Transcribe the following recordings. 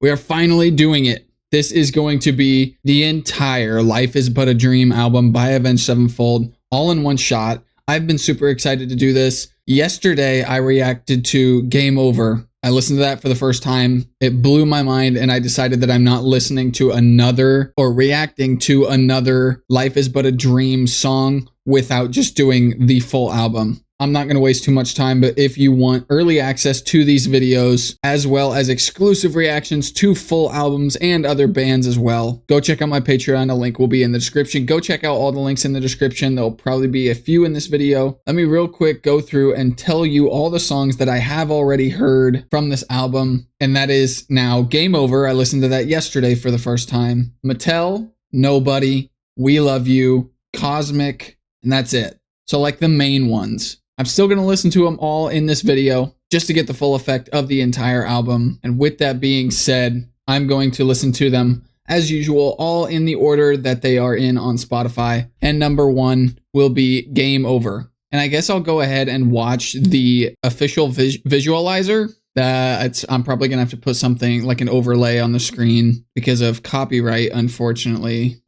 We are finally doing it. This is going to be the entire Life is But a Dream album by Avenged Sevenfold, all in one shot. I've been super excited to do this. Yesterday, I reacted to Game Over. I listened to that for the first time. It blew my mind, and I decided that I'm not listening to another or reacting to another Life is But a Dream song without just doing the full album. I'm not going to waste too much time, but if you want early access to these videos, as well as exclusive reactions to full albums and other bands as well, go check out my Patreon. A link will be in the description. Go check out all the links in the description. There'll probably be a few in this video. Let me real quick go through and tell you all the songs that I have already heard from this album, and that is now Game Over. I listened to that yesterday for the first time. Mattel, Nobody, We Love You, Cosmic, and that's it. So like the main ones. I'm still going to listen to them all in this video just to get the full effect of the entire album. And with that being said, I'm going to listen to them as usual, all in the order that they are in on Spotify. And number one will be Game Over. And I guess I'll go ahead and watch the official visualizer. I'm probably going to have to put something like an overlay on the screen because of copyright, unfortunately.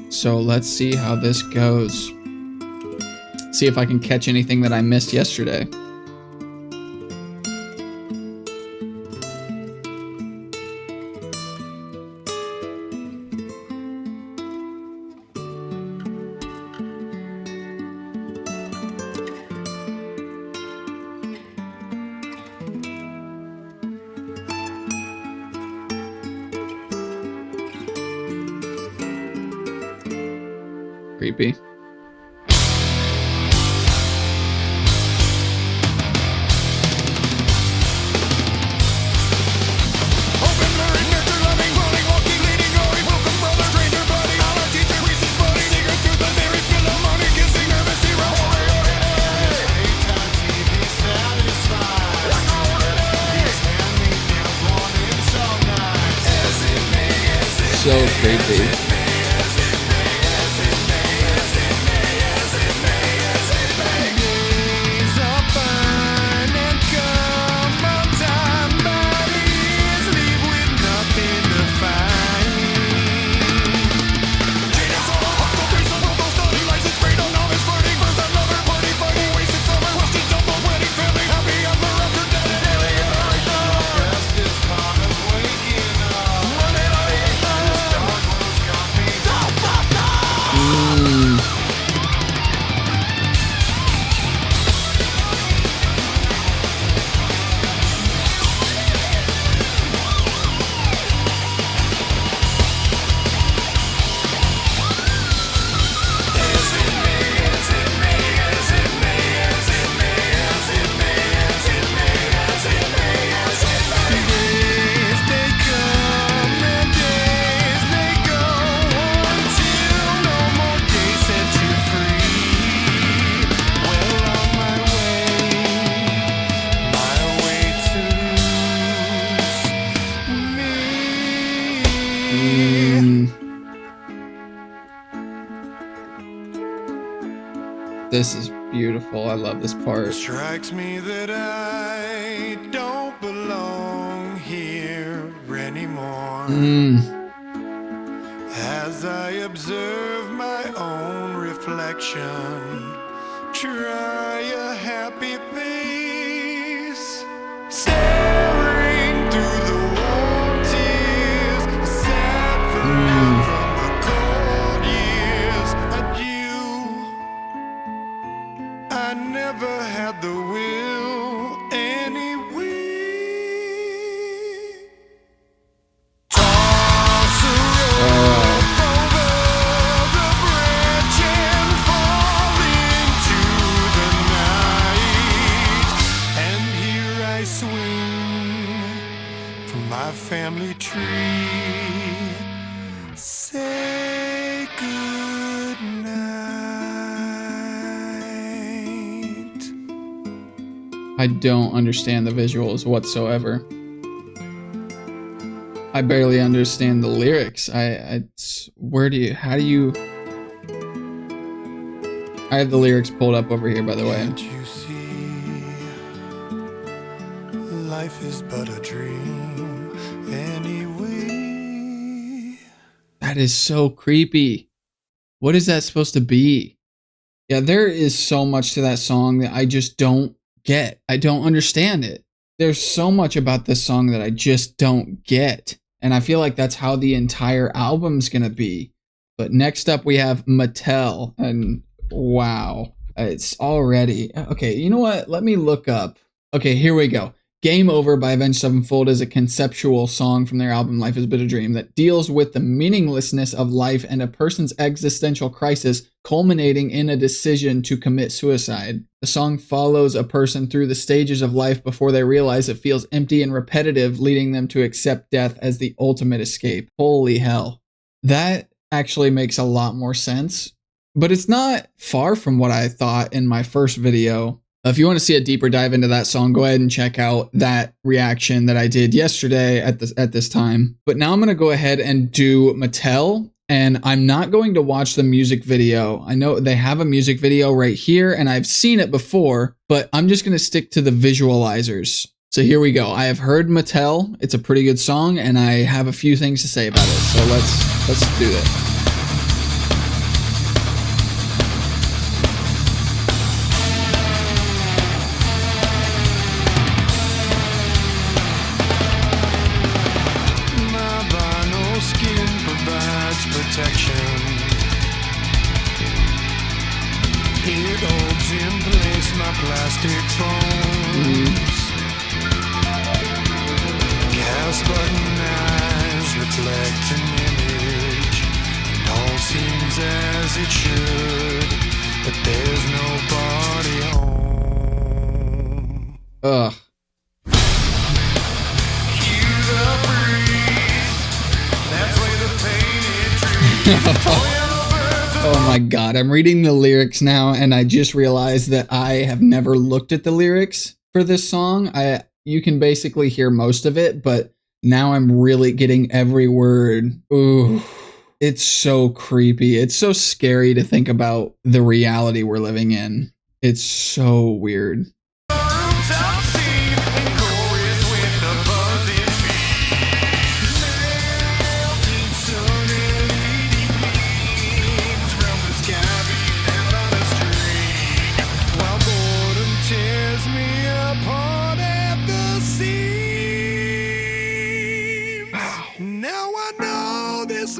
So let's see how this goes. See if I can catch anything that I missed yesterday. Creepy. So creepy. This is beautiful. I love this part. It strikes me that I don't belong here anymore. As I observe my own reflection, try a happy face, staring through the warm tears, sad from the cold years. Adieu. I never had the will anyway. Toss a rope over the bridge and fall into the night. And here I swing from my family tree. Say good night. I don't understand the visuals whatsoever. I barely understand the lyrics. How do you... I have the lyrics pulled up over here, by the way. Can't you see? Life is but a dream. That is so creepy. What is that supposed to be? Yeah, there is so much to that song that I just don't get. I don't understand it. There's so much about this song that I just don't get. And I feel like that's how the entire album's gonna be. But next up we have Mattel. And wow, it's already... Okay, you know what? Let me look up. Okay, here we go. Game Over by Avenged Sevenfold is a conceptual song from their album Life is But a Dream that deals with the meaninglessness of life and a person's existential crisis culminating in a decision to commit suicide. The song follows a person through the stages of life before they realize it feels empty and repetitive, leading them to accept death as the ultimate escape. Holy hell. That actually makes a lot more sense, but it's not far from what I thought in my first video. If you want to see a deeper dive into that song, go ahead and check out that reaction that I did yesterday at this time. But now I'm going to go ahead and do Mattel, and I'm not going to watch the music video. I know they have a music video right here, and I've seen it before, but I'm just going to stick to the visualizers. So here we go. I have heard Mattel. It's a pretty good song, and I have a few things to say about it. So let's do it. Protection. It holds in place my plastic bones. Gas button eyes reflect an image, and all seems as it should, but there's nobody home. Ugh. Oh my god, I'm reading the lyrics now and I just realized that I have never looked at the lyrics for this song. You can basically hear most of it, but now I'm really getting every word. Ooh, it's so creepy. It's so scary to think about the reality we're living in. It's so weird.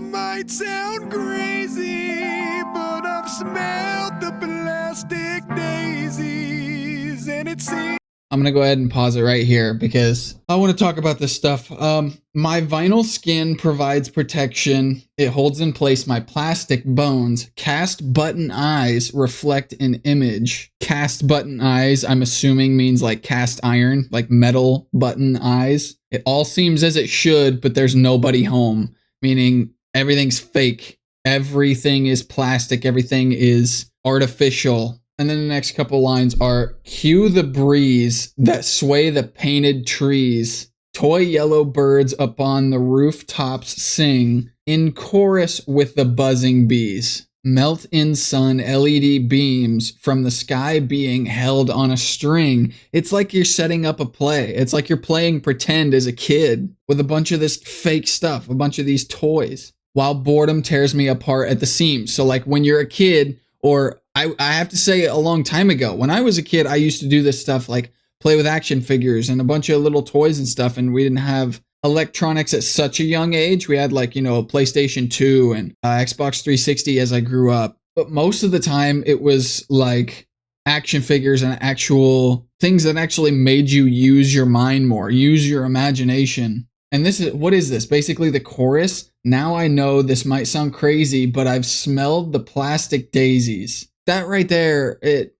Might sound crazy, but I've smelled the plastic daisies, and it seems... I'm gonna go ahead and pause it right here because I want to talk about this stuff. My vinyl skin provides protection. It holds in place my plastic bones. Cast button eyes reflect an image. Cast button eyes, I'm assuming, means like cast iron, like metal button eyes. It all seems as it should, but there's nobody home, meaning everything's fake. Everything is plastic. Everything is artificial. And then the next couple lines are, cue the breeze that sway the painted trees. Toy yellow birds upon the rooftops sing in chorus with the buzzing bees. Melt in sun LED beams from the sky being held on a string. It's like you're setting up a play. It's like you're playing pretend as a kid with a bunch of this fake stuff, a bunch of these toys. While boredom tears me apart at the seams. So like when you're a kid, or I have to say a long time ago, when I was a kid, I used to do this stuff like play with action figures and a bunch of little toys and stuff. And we didn't have electronics at such a young age. We had like, you know, a PlayStation 2 and Xbox 360 as I grew up. But most of the time it was like action figures and actual things that actually made you use your mind more, use your imagination. And this is, what is this? Basically the chorus. Now I know this might sound crazy, but I've smelled the plastic daisies. That right there, it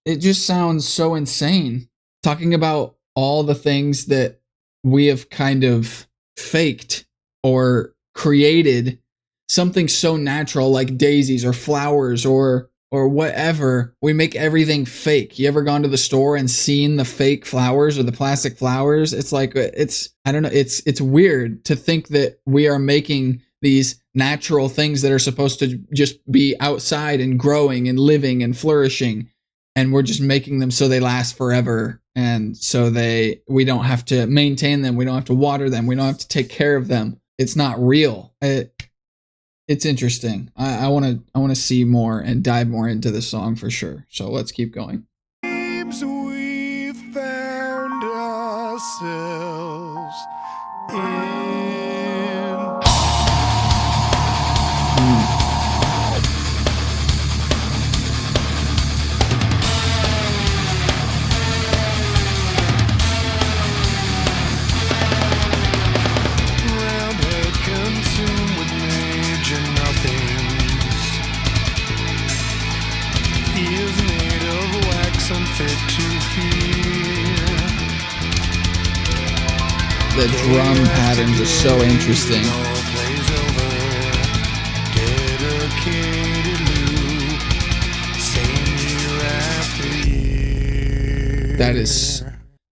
just sounds so insane. Talking about all the things that we have kind of faked or created something so natural like daisies or flowers or whatever. We make everything fake. You ever gone to the store and seen the fake flowers or the plastic flowers? It's like, I don't know. It's weird to think that we are making these natural things that are supposed to just be outside and growing and living and flourishing. And we're just making them so they last forever. And so we don't have to maintain them. We don't have to water them. We don't have to take care of them. It's not real. it's interesting. I want to see more and dive more into this song for sure. So let's keep going. Seems we found ourselves in roundhead consumed with major nothings. He is made of wax unfit to hear. The drum patterns are so interesting. All plays over. Dedicated loop. Same year after year.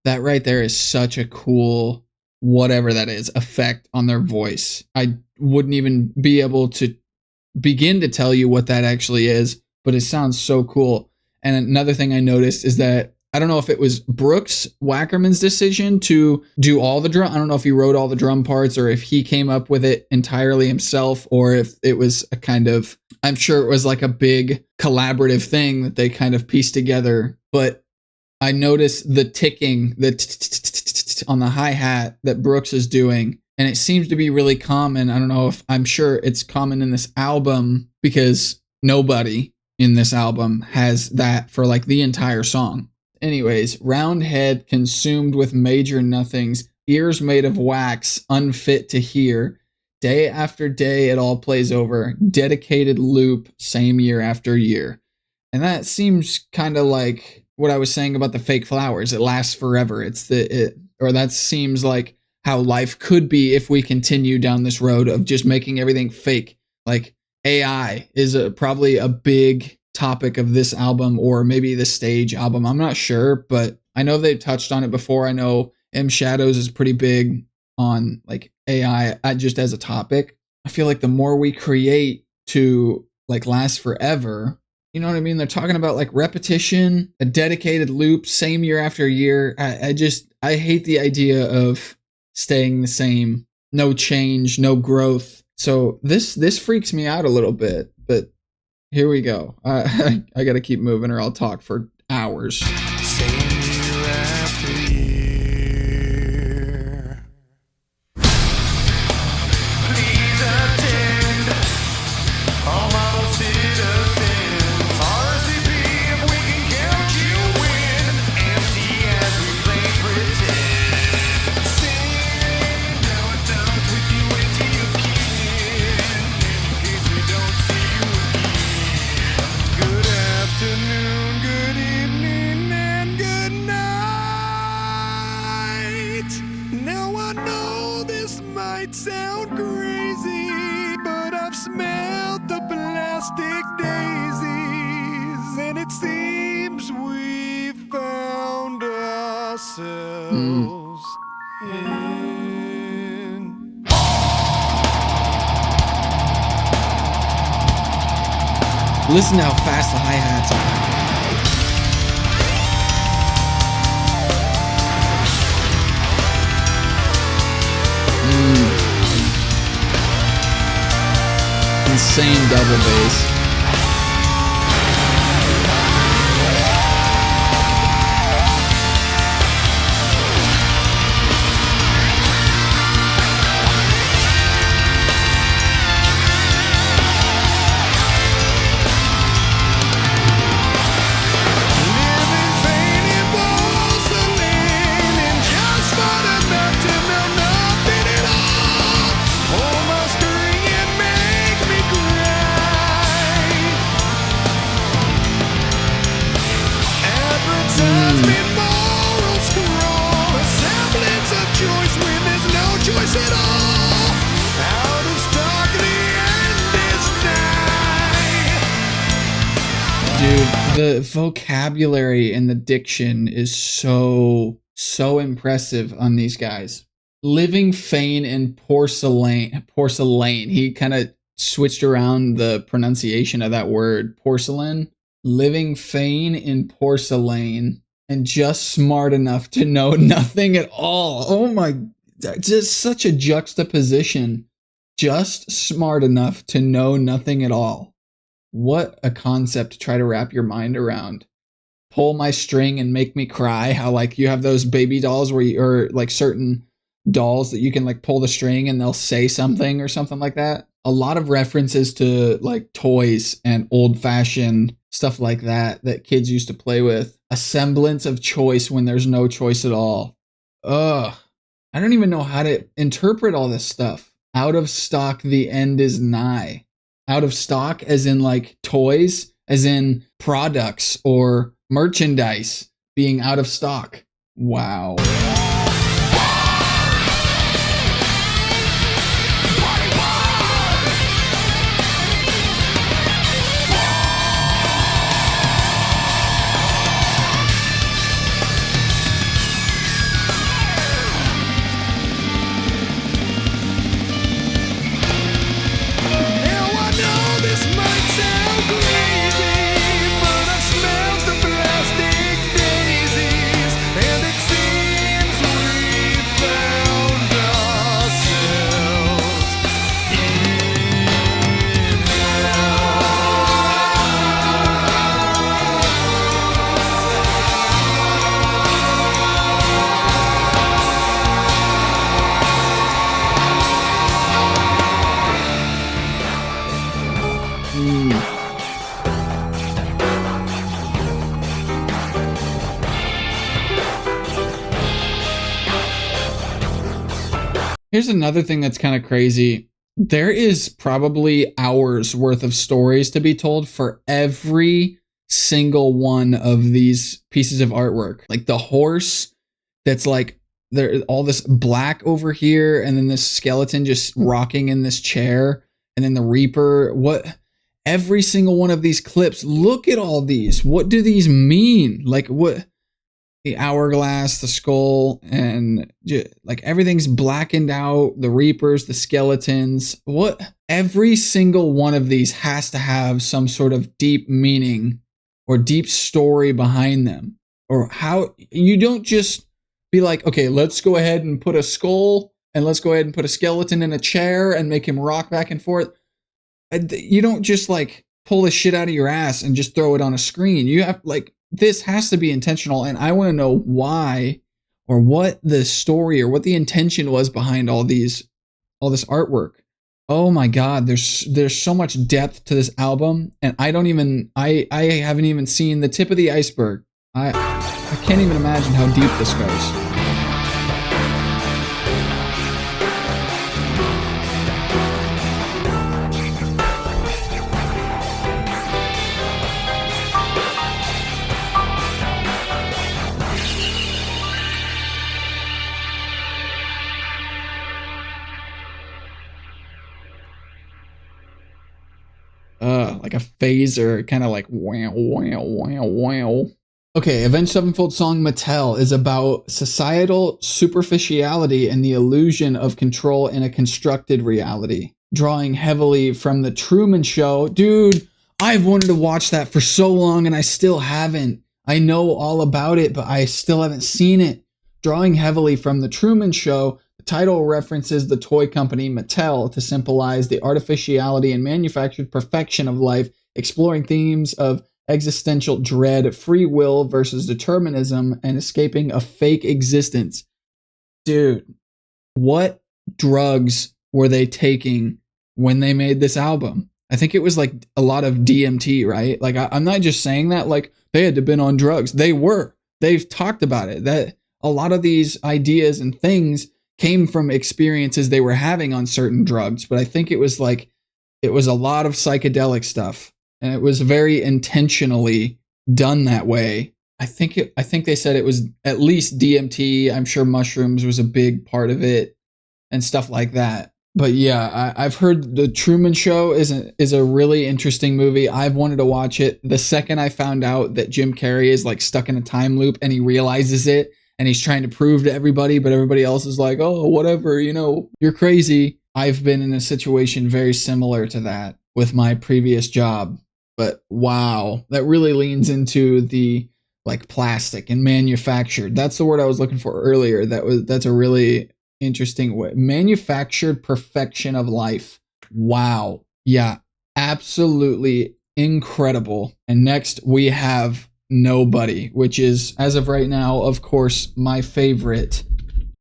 That right there is such a cool, whatever that is, effect on their voice. I wouldn't even be able to begin to tell you what that actually is, but it sounds so cool. And another thing I noticed is that I don't know if it was Brooks Wackerman's decision to do all the drum. I don't know if he wrote all the drum parts or if he came up with it entirely himself, or if it was a kind of, I'm sure it was like a big collaborative thing that they kind of pieced together. But I noticed the ticking, on the hi-hat that Brooks is doing, and it seems to be really common. I don't know if, I'm sure it's common in this album because nobody in this album has that for like the entire song. Anyways, round head consumed with major nothings, ears made of wax, unfit to hear. Day after day, it all plays over. Dedicated loop, same year after year. And that seems kind of like what I was saying about the fake flowers. It lasts forever. Or that seems like how life could be if we continue down this road of just making everything fake. Like AI is probably a big topic of this album, or maybe the stage album. I'm not sure, but I know they've touched on it before. I know M Shadows is pretty big on like AI just as a topic. I feel like the more we create to like last forever, you know what I mean? They're talking about like repetition, a dedicated loop, same year after year. I hate the idea of staying the same, no change, no growth. So this freaks me out a little bit, but here we go. I got to keep moving or I'll talk for hours. Same year after year. Please attend all model citizens. RSVP if we can count you in. Empty as we play pretend. Sing, now it's done with you until you can. In case we don't see you again. Good afternoon, good evening, and good night. Now I know this might sound crazy, but I've smelled the plastic daisies, and it seems we've found ourselves in. Listen to how fast the hi-hats are. Insane double bass. Living faded porcelain and just fun enough to know nothing at all. Pull my string and make me cry. Advertisement moral scroll, a semblance of choice when there's no choice at all. Out of stock, the end is nigh. Dude, the vocabulary and the diction is so impressive on these guys. Living fane and porcelain. He kind of switched around the pronunciation of that word, porcelain. Living fane in porcelain, and just smart enough to know nothing at all. Oh my, just such a juxtaposition just smart enough to know nothing at all. What a concept to try to wrap your mind around. Pull my string and make me cry. How like you have those baby dolls where you, or like certain dolls that you can like pull the string and they'll say something or something like that. A lot of references to like toys and old fashioned stuff like that that kids used to play with. A semblance of choice when there's no choice at all. Ugh. I don't even know how to interpret all this stuff. Out of stock, the end is nigh. Out of stock as in like toys, as in products or merchandise being out of stock. Wow. Here's another thing that's kind of crazy. There is probably hours worth of stories to be told for every single one of these pieces of artwork. Like the horse that's like there, all this black over here, and then this skeleton just rocking in this chair, and then the Reaper. What? Every single one of these clips. Look at all these. What do these mean? Like what? The hourglass, the skull, and like everything's blackened out. The Reapers, the skeletons. What? Every single one of these has to have some sort of deep meaning or deep story behind them. Or how you don't just be like, okay, let's go ahead and put a skull and let's go ahead and put a skeleton in a chair and make him rock back and forth. You don't just like pull the shit out of your ass and just throw it on a screen. You have like, this has to be intentional, and I want to know why or what the story or what the intention was behind all this artwork. Oh my god, there's so much depth to this album, and I haven't even seen the tip of the iceberg. I can't even imagine how deep this goes. Like a phaser, kind of like wow, wow, wow, wow. Okay, Avenged Sevenfold song Mattel is about societal superficiality and the illusion of control in a constructed reality, drawing heavily from The Truman Show. Dude, I've wanted to watch that for so long and I still haven't. I know all about it, but I still haven't seen it. Drawing heavily from The Truman Show, the title references the toy company Mattel to symbolize the artificiality and manufactured perfection of life, exploring themes of existential dread, free will versus determinism, and escaping a fake existence. Dude, what drugs were they taking when they made this album? I think it was like a lot of DMT, right? Like I'm not just saying that like they had to been on drugs. They were. They've talked about it. That a lot of these ideas and things came from experiences they were having on certain drugs, but I think it was a lot of psychedelic stuff, and it was very intentionally done that way. I think they said it was at least DMT. I'm sure mushrooms was a big part of it and stuff like that. But yeah, I've heard The Truman Show is a really interesting movie. I've wanted to watch it. The second I found out that Jim Carrey is like stuck in a time loop and he realizes it, and he's trying to prove to everybody, but everybody else is like, oh, whatever, you're crazy. I've been in a situation very similar to that with my previous job. But wow, that really leans into the like plastic and manufactured. That's the word I was looking for earlier. That's a really interesting way. Manufactured perfection of life. Wow. Yeah, absolutely incredible. And next we have Nobody, which is, as of right now, of course, my favorite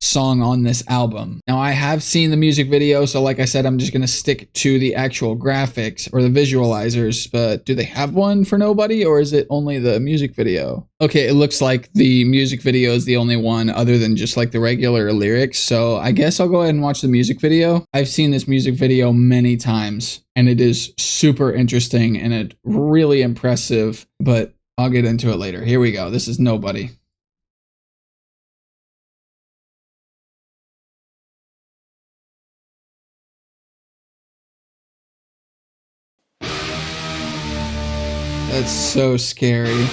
song on this album. Now, I have seen the music video, so like I said, I'm just going to stick to the actual graphics or the visualizers, but do they have one for Nobody, or is it only the music video? Okay, it looks like the music video is the only one other than just like the regular lyrics, so I guess I'll go ahead and watch the music video. I've seen this music video many times, and it is super interesting and it really impressive, but I'll get into it later. Here we go. This is Nobody. That's so scary.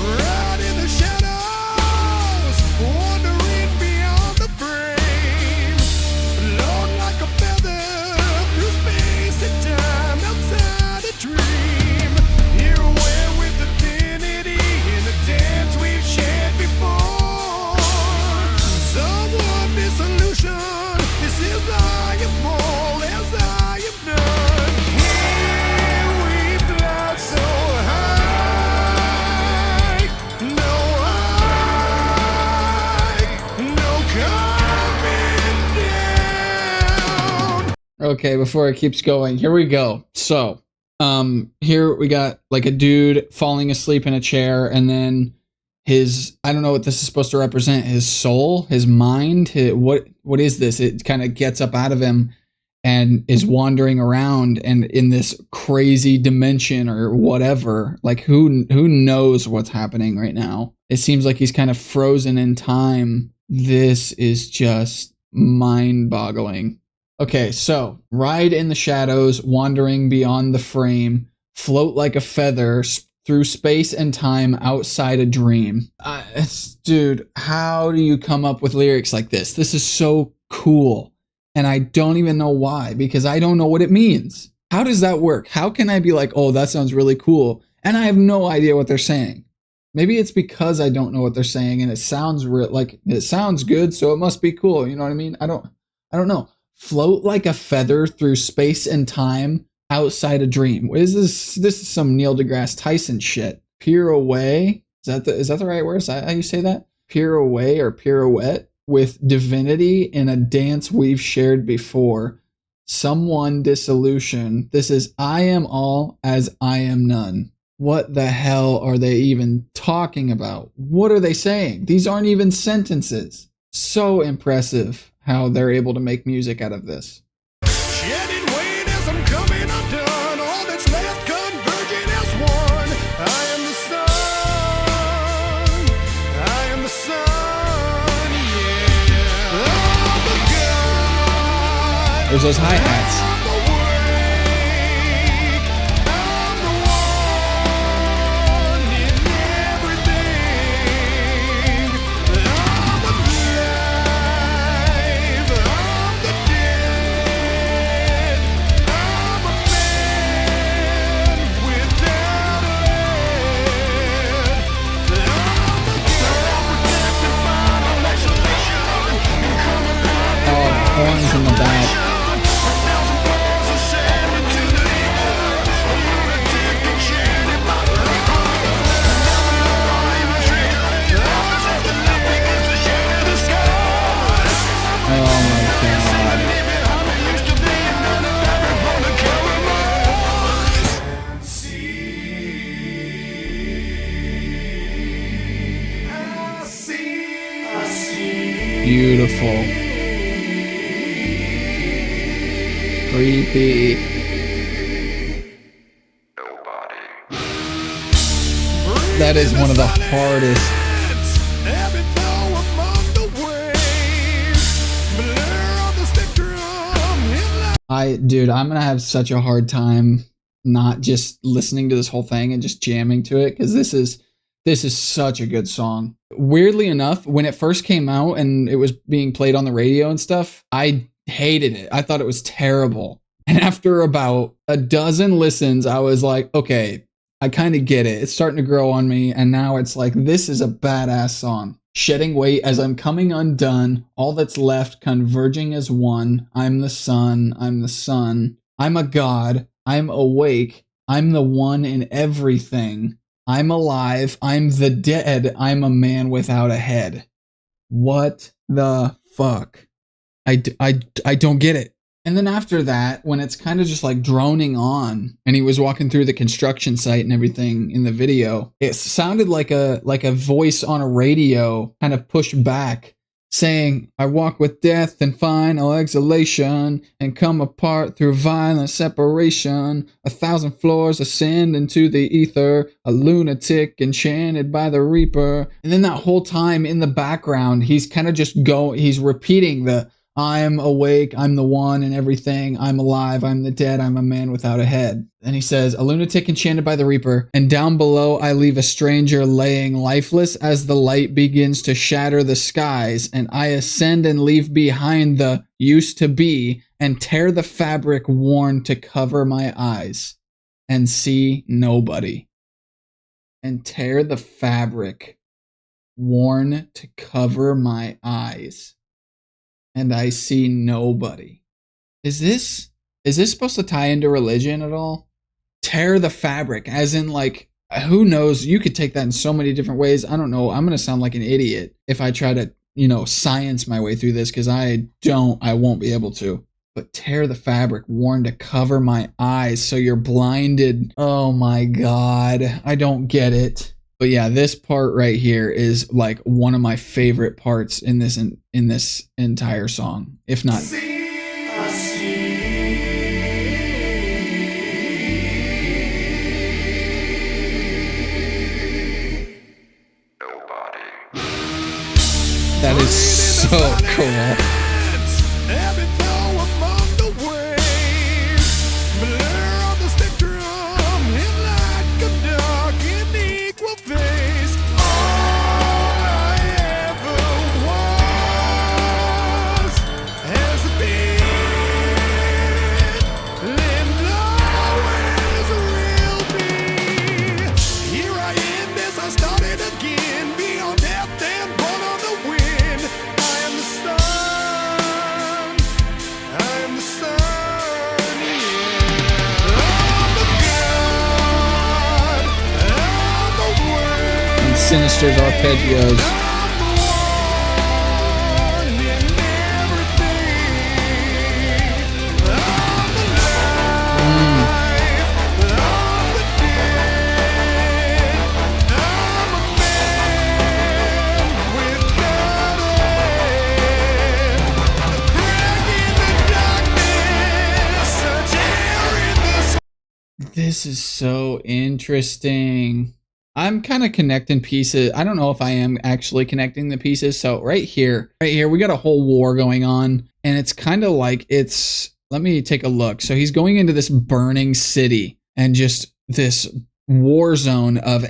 Right in the shadows, wandering beyond the frame, float like a feather through space and time outside a dream. Here away with infinity in the dance we've shared before. Somewhat dissolution, this is I am all as I am none. Here we fly so high, no high, no coming down. Okay, before it keeps going, here we go. So, here we got like a dude falling asleep in a chair, and then his, I don't know what this is supposed to represent, his soul, his mind, what is this? It kind of gets up out of him and is wandering around and in this crazy dimension or whatever. Like who knows what's happening right now? It seems like he's kind of frozen in time. This is just mind-boggling. Okay, so ride in the shadows, wandering beyond the frame, float like a feather through space and time outside a dream. Dude, how do you come up with lyrics like this? This is so cool. And I don't even know why, because I don't know what it means. How does that work? How can I be like, oh, that sounds really cool, and I have no idea what they're saying? Maybe it's because I don't know what they're saying, and it sounds like it sounds good, so it must be cool. You know what I mean? I don't know. Float like a feather through space and time outside a dream. What is this? This is some Neil deGrasse Tyson shit. Peer away. Is that the right word? Is that how you say that? Peer away or pirouette with divinity in a dance we've shared before. Someone dissolution. This is I am all as I am none. What the hell are they even talking about? What are they saying? These aren't even sentences. So impressive how they're able to make music out of this. Shedding weight as I'm coming undone, all that's left converging as one. I am the sun, I am the sun, yeah. I'm the God, There's those hi-hats. I'm awake, I'm the one in everything. I'm alive, I'm the dead, I'm a man without a head. I'm the self-protected mind of isolation, Oh, horns in the back. Oh my god. Beautiful. Creepy. That is one of the hardest. Dude, I'm gonna have such a hard time not just listening to this whole thing and just jamming to it, because this is such a good song. Weirdly enough, when it first came out and it was being played on the radio and stuff, I hated it. I thought it was terrible. And after about a dozen listens, I was like, okay, I kind of get it. It's starting to grow on me. And now it's like, this is a badass song. Shedding weight as I'm coming undone. All that's left converging as one. I'm the sun. I'm the sun. I'm a god. I'm awake. I'm the one in everything. I'm alive. I'm the dead. I'm a man without a head. What the fuck? I don't get it. And then after that, when it's kind of just like droning on, and he was walking through the construction site and everything in the video, it sounded like a voice on a radio kind of pushed back, saying, I walk with death and final exhalation, and come apart through violent separation. 1,000 floors ascend into the ether, a lunatic enchanted by the reaper. And then that whole time in the background, he's kind of just he's repeating the, I'm awake, I'm the one and everything, I'm alive, I'm the dead, I'm a man without a head. And he says, a lunatic enchanted by the reaper, and down below I leave a stranger laying lifeless as the light begins to shatter the skies, and I ascend and leave behind the used to be, and tear the fabric worn to cover my eyes, and see nobody. And tear the fabric worn to cover my eyes, and I see nobody. Is this supposed to tie into religion at all? Tear the fabric, as in like, who knows? You could take that in so many different ways. I don't know. I'm going to sound like an idiot if I try to, science my way through this, because I won't be able to. But tear the fabric worn to cover my eyes so you're blinded. Oh my God. I don't get it. But yeah, this part right here is like one of my favorite parts in this entire song, if not. That is so cool. Sinister's arpeggios. This is so interesting. I'm kind of connecting pieces. I don't know if I am actually connecting the pieces. So right here, we got a whole war going on, and it's kind of like let me take a look. So he's going into this burning city and just this war zone of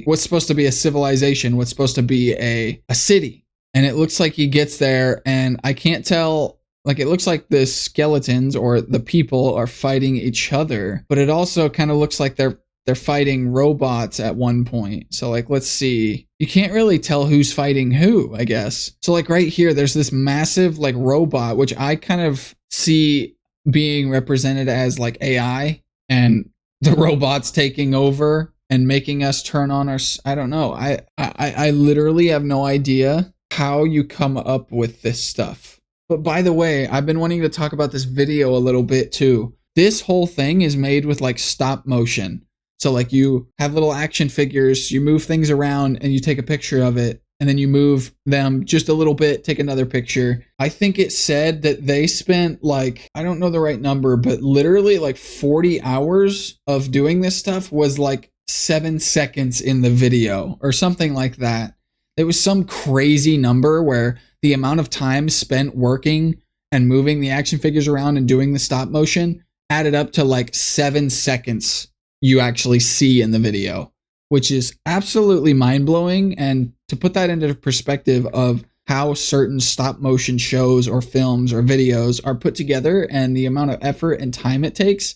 what's supposed to be a civilization, what's supposed to be a city. And it looks like he gets there, and I can't tell, like, it looks like the skeletons or the people are fighting each other, but it also kind of looks like they're fighting robots at one point. So like, let's see. You can't really tell who's fighting who, I guess. So like right here, there's this massive like robot, which I kind of see being represented as like AI, and the robots taking over and making us turn on our, I don't know. I literally have no idea how you come up with this stuff. But by the way, I've been wanting to talk about this video a little bit too. This whole thing is made with like stop motion. So like you have little action figures, you move things around and you take a picture of it, and then you move them just a little bit, take another picture. I think it said that they spent like, I don't know the right number, but literally like 40 hours of doing this stuff was like 7 seconds in the video or something like that. It was some crazy number where the amount of time spent working and moving the action figures around and doing the stop motion added up to like 7 seconds you actually see in the video, which is absolutely mind-blowing. And to put that into perspective of how certain stop motion shows or films or videos are put together and the amount of effort and time it takes,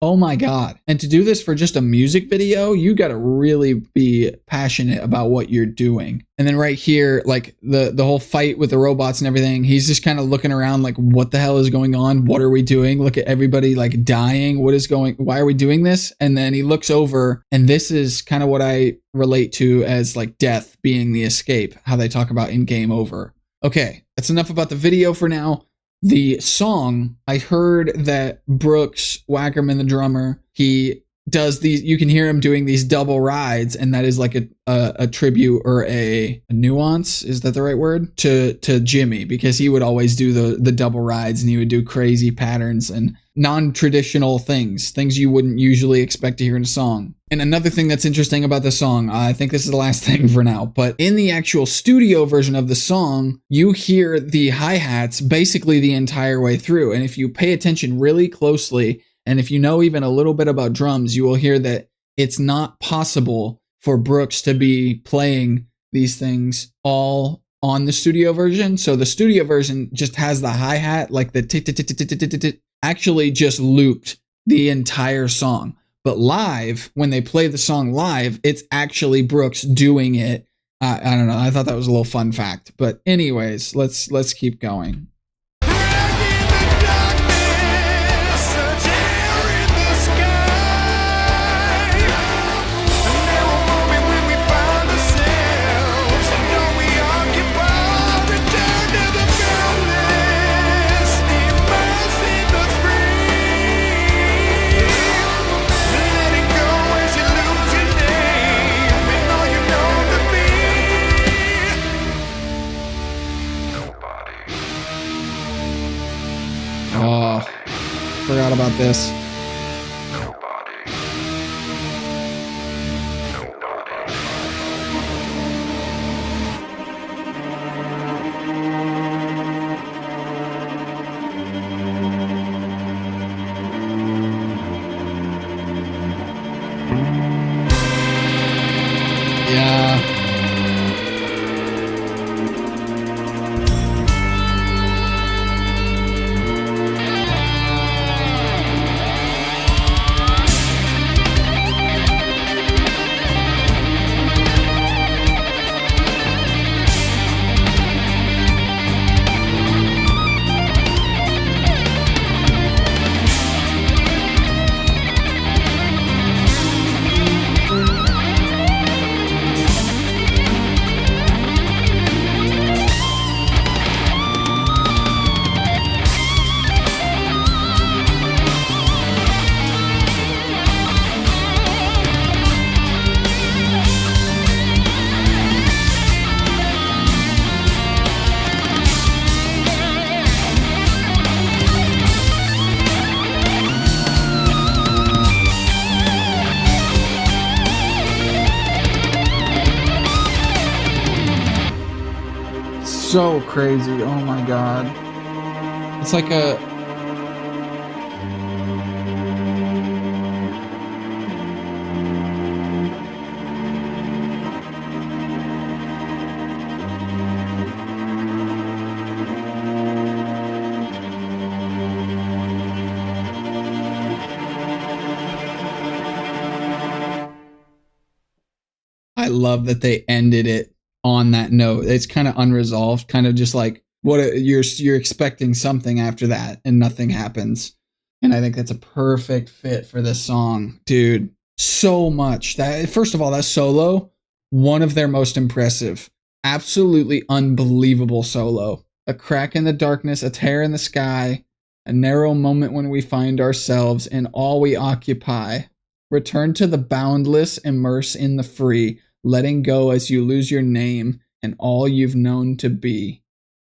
oh my God. And to do this for just a music video, you got to really be passionate about what you're doing. And then right here, like the whole fight with the robots and everything, he's just kind of looking around like, what the hell is going on? What are we doing? Look at everybody like dying. Why are we doing this? And then he looks over, and this is kind of what I relate to as like death being the escape, how they talk about in game over. Okay, that's enough about the video for now. The song, I heard that Brooks Wackerman, the drummer, he does these, you can hear him doing these double rides, and that is like a tribute or a nuance, is that the right word, to Jimmy, because he would always do the double rides, and he would do crazy patterns and non-traditional things you wouldn't usually expect to hear in a song. And another thing that's interesting about the song, I think this is the last thing for now, but in the actual studio version of the song, you hear the hi-hats basically the entire way through. And if you pay attention really closely, and if you know even a little bit about drums, you will hear that it's not possible for Brooks to be playing these things all on the studio version. So the studio version just has the hi-hat, like the tick, actually just looped the entire song. But live, when they play the song live, it's actually Brooks doing it. I don't know. I thought that was a little fun fact. But anyways, let's keep going. Oh, forgot about this. Yeah. So crazy. Oh my God. It's like a... I love that they ended it on that note. It's kind of unresolved, kind of just like you're expecting something after that and nothing happens. And I think that's a perfect fit for this song, dude. So much. That, first of all, that solo, one of their most impressive, absolutely unbelievable solo. A crack in the darkness, a tear in the sky, a narrow moment when we find ourselves in all we occupy. Return to the boundless, immerse in the free, letting go as you lose your name and all you've known to be.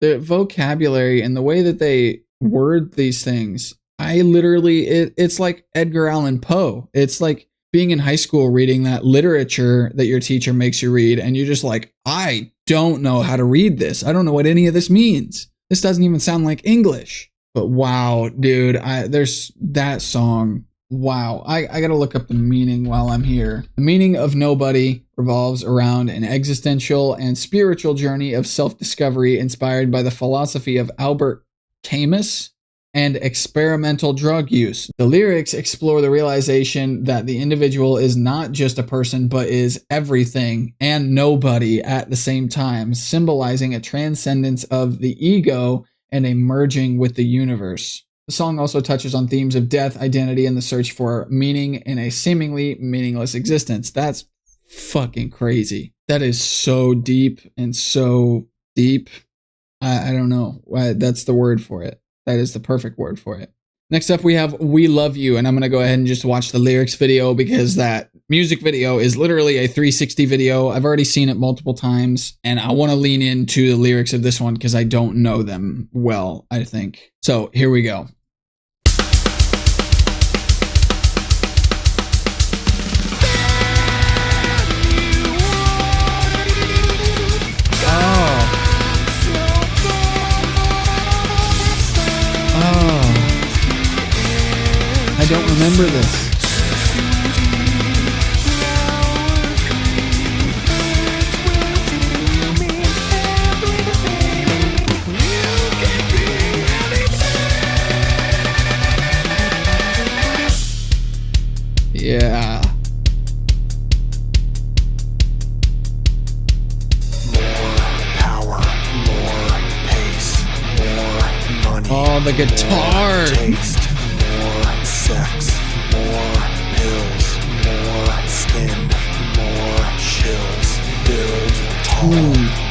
The vocabulary and the way that they word these things, I literally, it's like Edgar Allan Poe. It's like being in high school reading that literature that your teacher makes you read, and you're just like, I don't know how to read this. I don't know what any of this means. This doesn't even sound like English. But wow, dude, there's that song. Wow, I gotta look up the meaning while I'm here. The meaning of Nobody revolves around an existential and spiritual journey of self-discovery inspired by the philosophy of Albert Camus and experimental drug use. The lyrics explore the realization that the individual is not just a person, but is everything and nobody at the same time, symbolizing a transcendence of the ego and a merging with the universe. The song also touches on themes of death, identity, and the search for meaning in a seemingly meaningless existence. That's fucking crazy. That is so deep and so deep. I don't know. That's the word for it. That is the perfect word for it. Next up, we have We Love You, and I'm going to go ahead and just watch the lyrics video because that music video is literally a 360 video. I've already seen it multiple times, and I want to lean into the lyrics of this one because I don't know them well, I think. So here we go. I don't remember this. Yeah. More power, more pace, more money. Oh, the guitar. Taste. Sex, more pills, more skin, more chills. Build tall,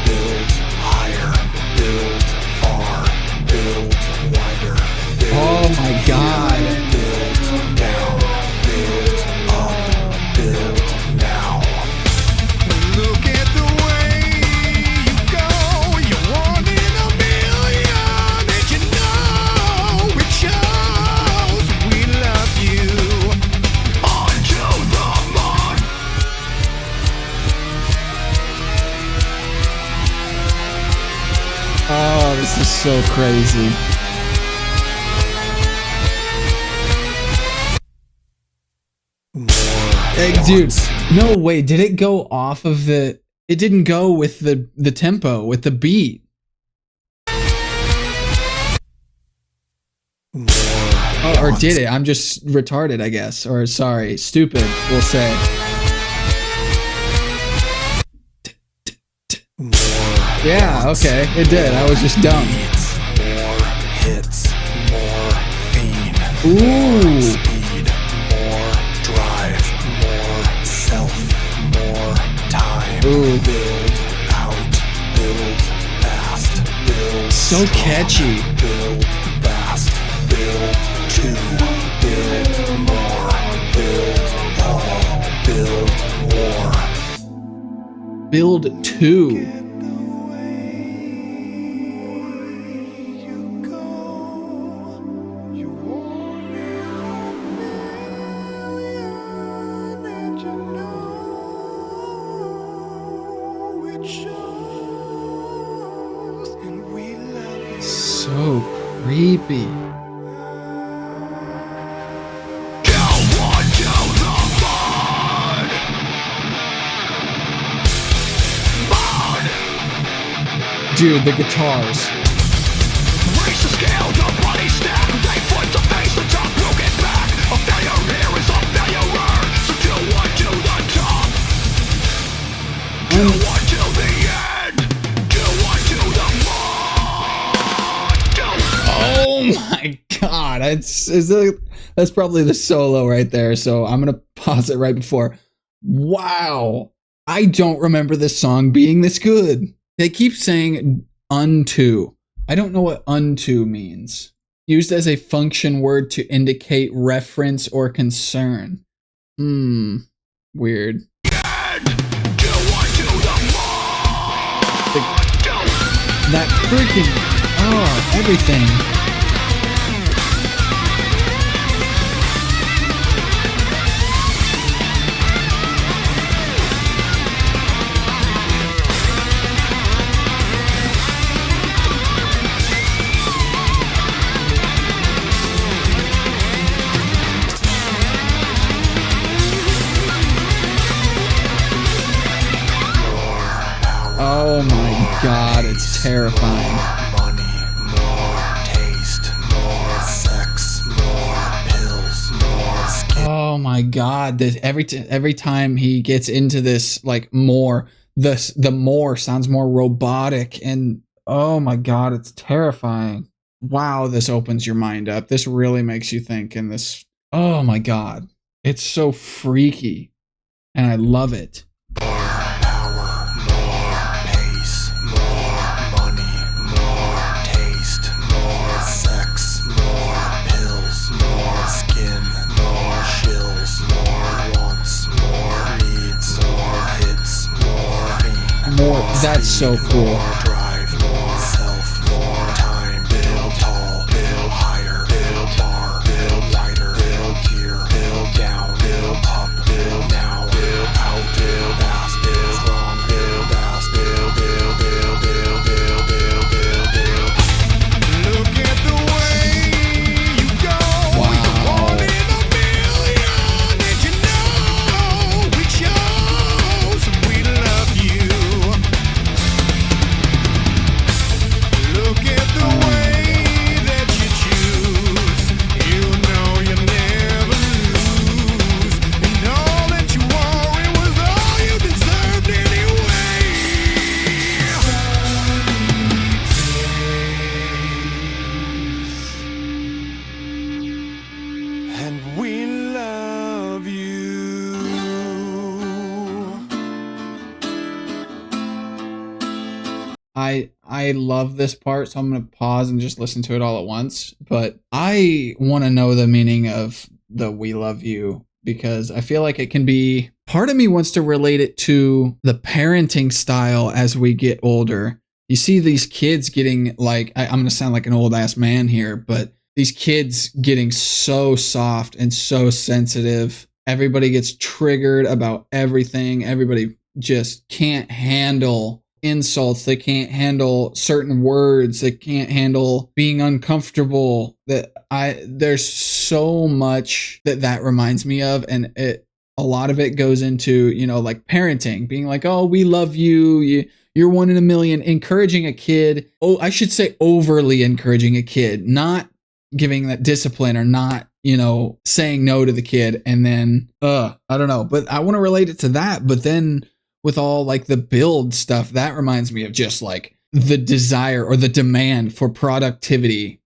build higher, build far, build wider. Build Oh my God. Build down, build up, build now. Look at the way you go. You're one in a million, and you know it shows. We love you until the morn. Oh, this is so crazy. Hey, dude, no way. Did it go off of the... It didn't go with the tempo, with the beat. Oh, or did it? I'm just retarded, I guess. Or sorry, stupid, we'll say. Yeah, okay, it did. I was just dumb. More hits, more fiend, Ooh. speed, more drive, more self, more time. Ooh. Build out, build fast, build So strong, catchy. build fast, build two, build more, build all, build war. Build 2. So creepy. Dude, the guitars. Raise the scale, the bloody stack. They foot to face the top, broken back. A failure here is a failure. So do one to the top. Do one to the end. Do one to the front. Oh my God. That's probably the solo right there. So I'm going to pause it right before. Wow. I don't remember this song being this good. They keep saying unto. I don't know what unto means. Used as a function word to indicate reference or concern. Weird. That freaking, everything. God, it's terrifying. Money, more taste, more sex, more pills, more skin. Oh my God, this every time he gets into this, like, more, the more sounds more robotic, and oh my God, it's terrifying. Wow, this opens your mind up. This really makes you think, and this, oh my God, it's so freaky, and I love it. More power, more pace, more money, more taste, more sex, more pills, more skin, more shills, more wants, more needs, more hits, more fame, More, that's so cool. more drive, more self, more time. Build tall, build higher, build bar, build lighter, build gear, build down, build up, build now, build out, build ass, build strong, build ass, build, build, build, build, build, build, build, build. Look at the way you go. Wow. One in a million, and you know we chose, we love you. Look at the way that you choose. You know you never lose. And all that you worry was all you deserved anyway. And we love you. I love this part, so I'm going to pause and just listen to it all at once. But I want to know the meaning of the "we love you" because I feel like it can be, part of me wants to relate it to the parenting style as we get older. You see these kids getting, like, I'm going to sound like an old ass man here, but these kids getting so soft and so sensitive. Everybody gets triggered about everything. Everybody just can't handle insults. They can't handle certain words. They can't handle being uncomfortable. There's so much that reminds me of, and a lot of it goes into, like parenting, being like, oh, we love you. You're one in a million, encouraging a kid. Oh, I should say overly encouraging a kid, not giving that discipline or not, saying no to the kid. And then, I don't know, but I want to relate it to that. But then with all like the build stuff, that reminds me of just like the desire or the demand for productivity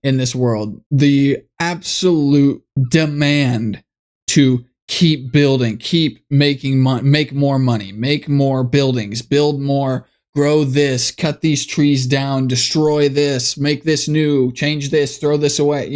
in this world, the absolute demand to keep building, keep making money, make more money, make more buildings, build more, grow this, cut these trees down, destroy this, make this new, change this, throw this away.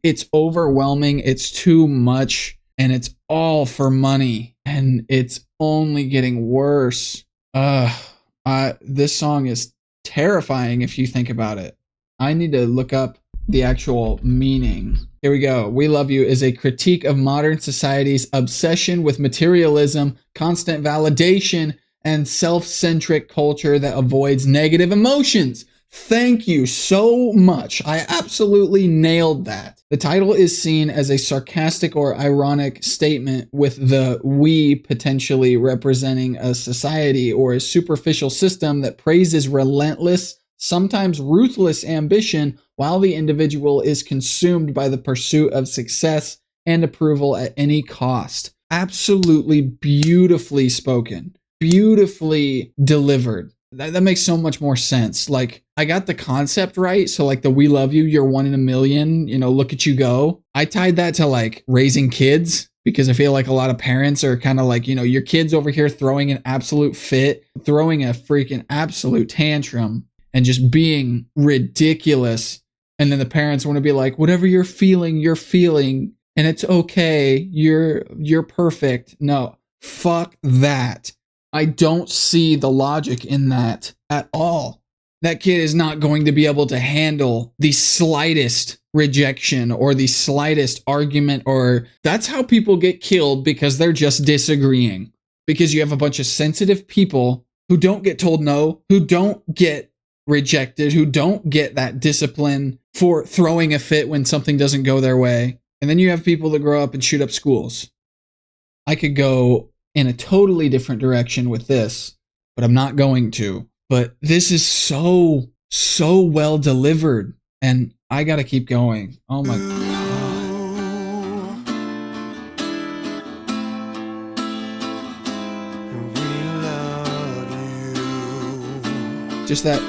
It's overwhelming. It's too much, and it's all for money, and it's only getting worse. This song is terrifying if you think about it. I need to look up the actual meaning. Here we go. "We Love You" is a critique of modern society's obsession with materialism, constant validation, and self-centric culture that avoids negative emotions. Thank you so much. I absolutely nailed that. The title is seen as a sarcastic or ironic statement, with the "we" potentially representing a society or a superficial system that praises relentless, sometimes ruthless ambition, while the individual is consumed by the pursuit of success and approval at any cost. Absolutely beautifully spoken, beautifully delivered. That makes so much more sense. Like, I got the concept right. So like the "we love you, you're one in a million, look at you go." I tied that to like raising kids, because I feel like a lot of parents are kind of like, your kid's over here throwing an absolute fit, throwing a freaking absolute tantrum and just being ridiculous. And then the parents want to be like, whatever you're feeling, and it's okay. You're perfect. No, fuck that. I don't see the logic in that at all. That kid is not going to be able to handle the slightest rejection or the slightest argument, or that's how people get killed, because they're just disagreeing. Because you have a bunch of sensitive people who don't get told no, who don't get rejected, who don't get that discipline for throwing a fit when something doesn't go their way. And then you have people that grow up and shoot up schools. I could go in a totally different direction with this, but I'm not going to. But this is so well delivered, and I gotta keep going. Oh my god. Just that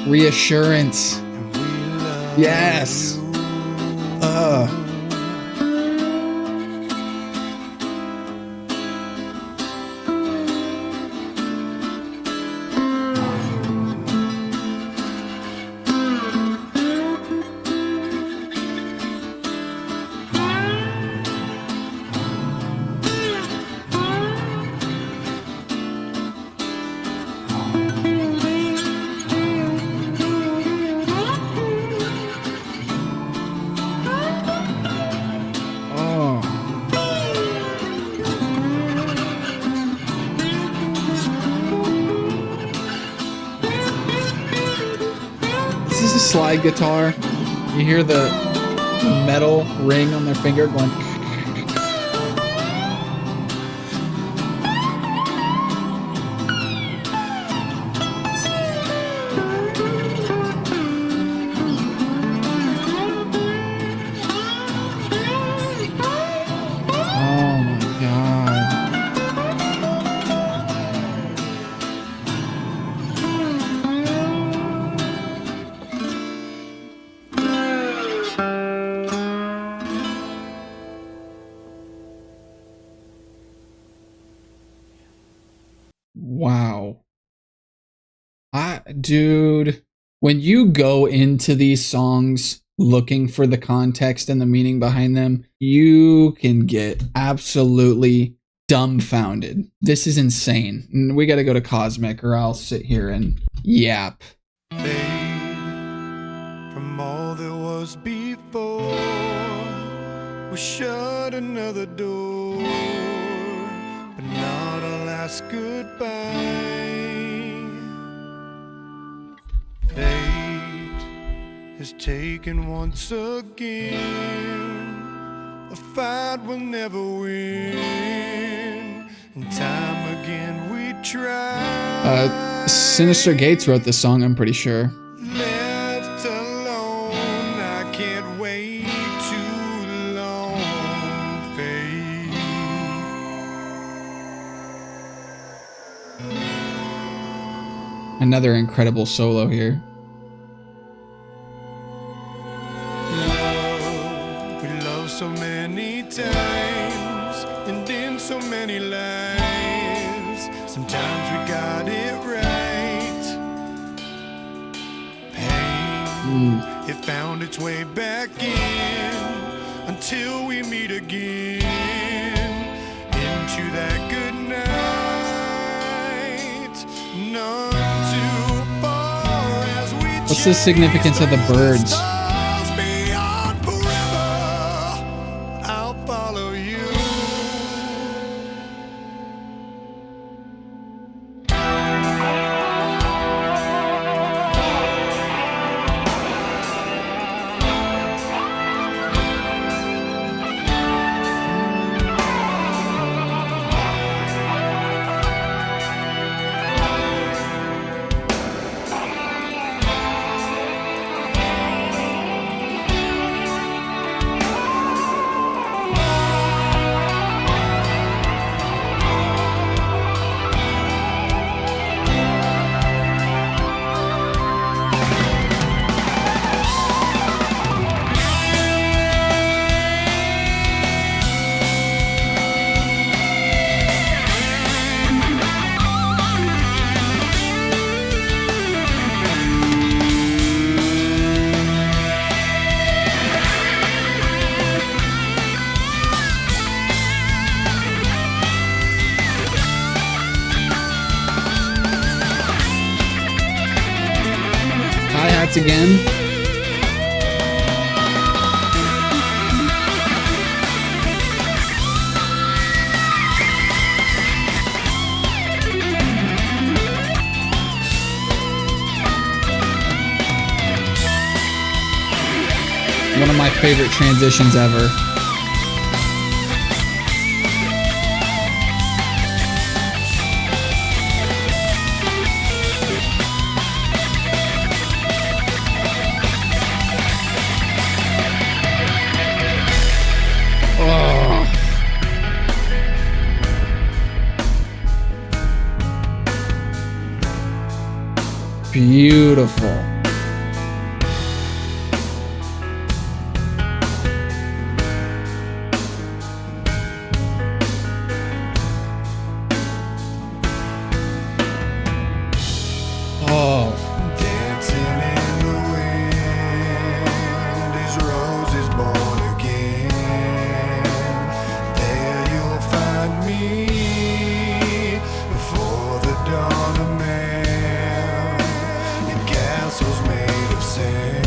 reassurance. Yes. This is a slide guitar. You hear the metal ring on their finger going. Oh my god. Wow. Dude, when you go into these songs looking for the context and the meaning behind them, you can get absolutely dumbfounded. This is insane. We got to go to Cosmic or I'll sit here and yap. Fade from all that was before. We shut another door, but not our last goodbye. Fate is taken once again. The fight will never win, and time again we try. Sinister Gates wrote this song, I'm pretty sure. Left alone, I can't wait too long. Fade. Another incredible solo here. Love, we love so many times and in so many lives. Sometimes we got it right. Pain, it found its way back in until we meet again into that good night. None too far as we What's the significance of the birds? stars beyond forever. I'll follow you. Hi-hats again. One of my favorite transitions ever. beautiful. Oh, Dancing in the wind, his rose is born again. There you'll find me before the dawn of man, in castles made of sand.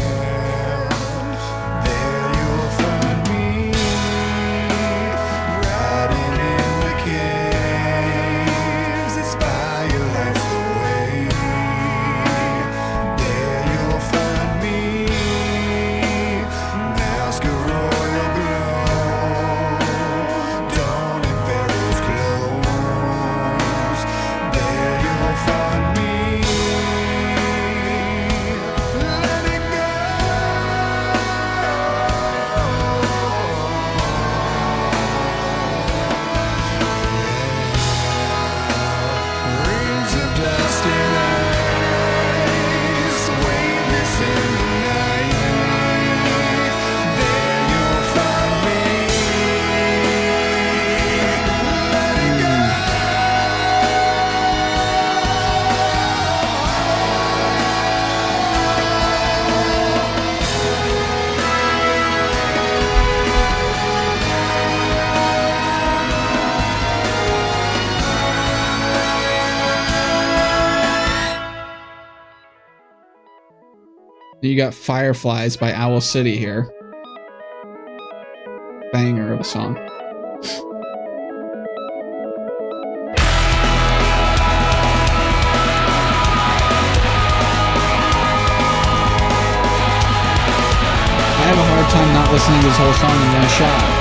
There you'll find me riding in the caves as fire lights the way. There you'll find me, mask of royal glow, dawn in Pharaoh's clothes. There you'll find me, let it go. Rings of dust and ice, weightless in the night. There you'll find me. Let it go. you got Fireflies by Owl City here. Banger of a song. I have a hard time not listening to this whole song in one shot.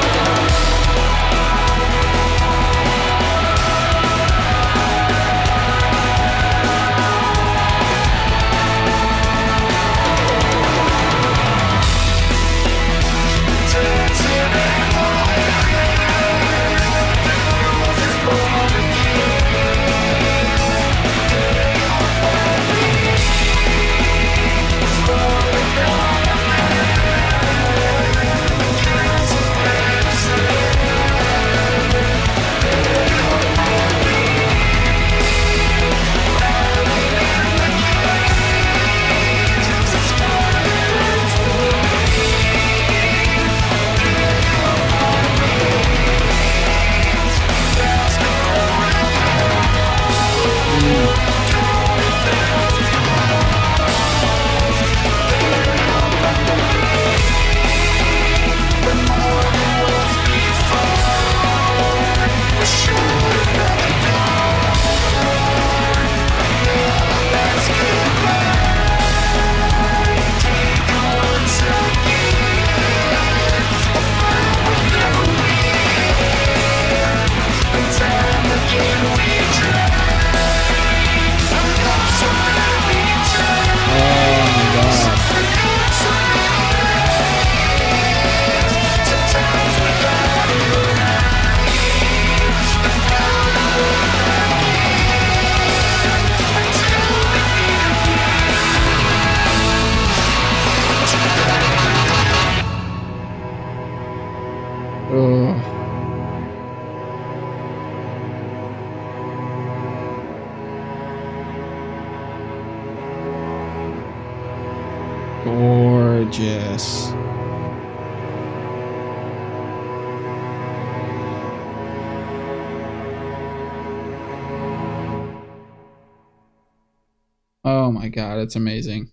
Gorgeous. Oh my god, it's amazing.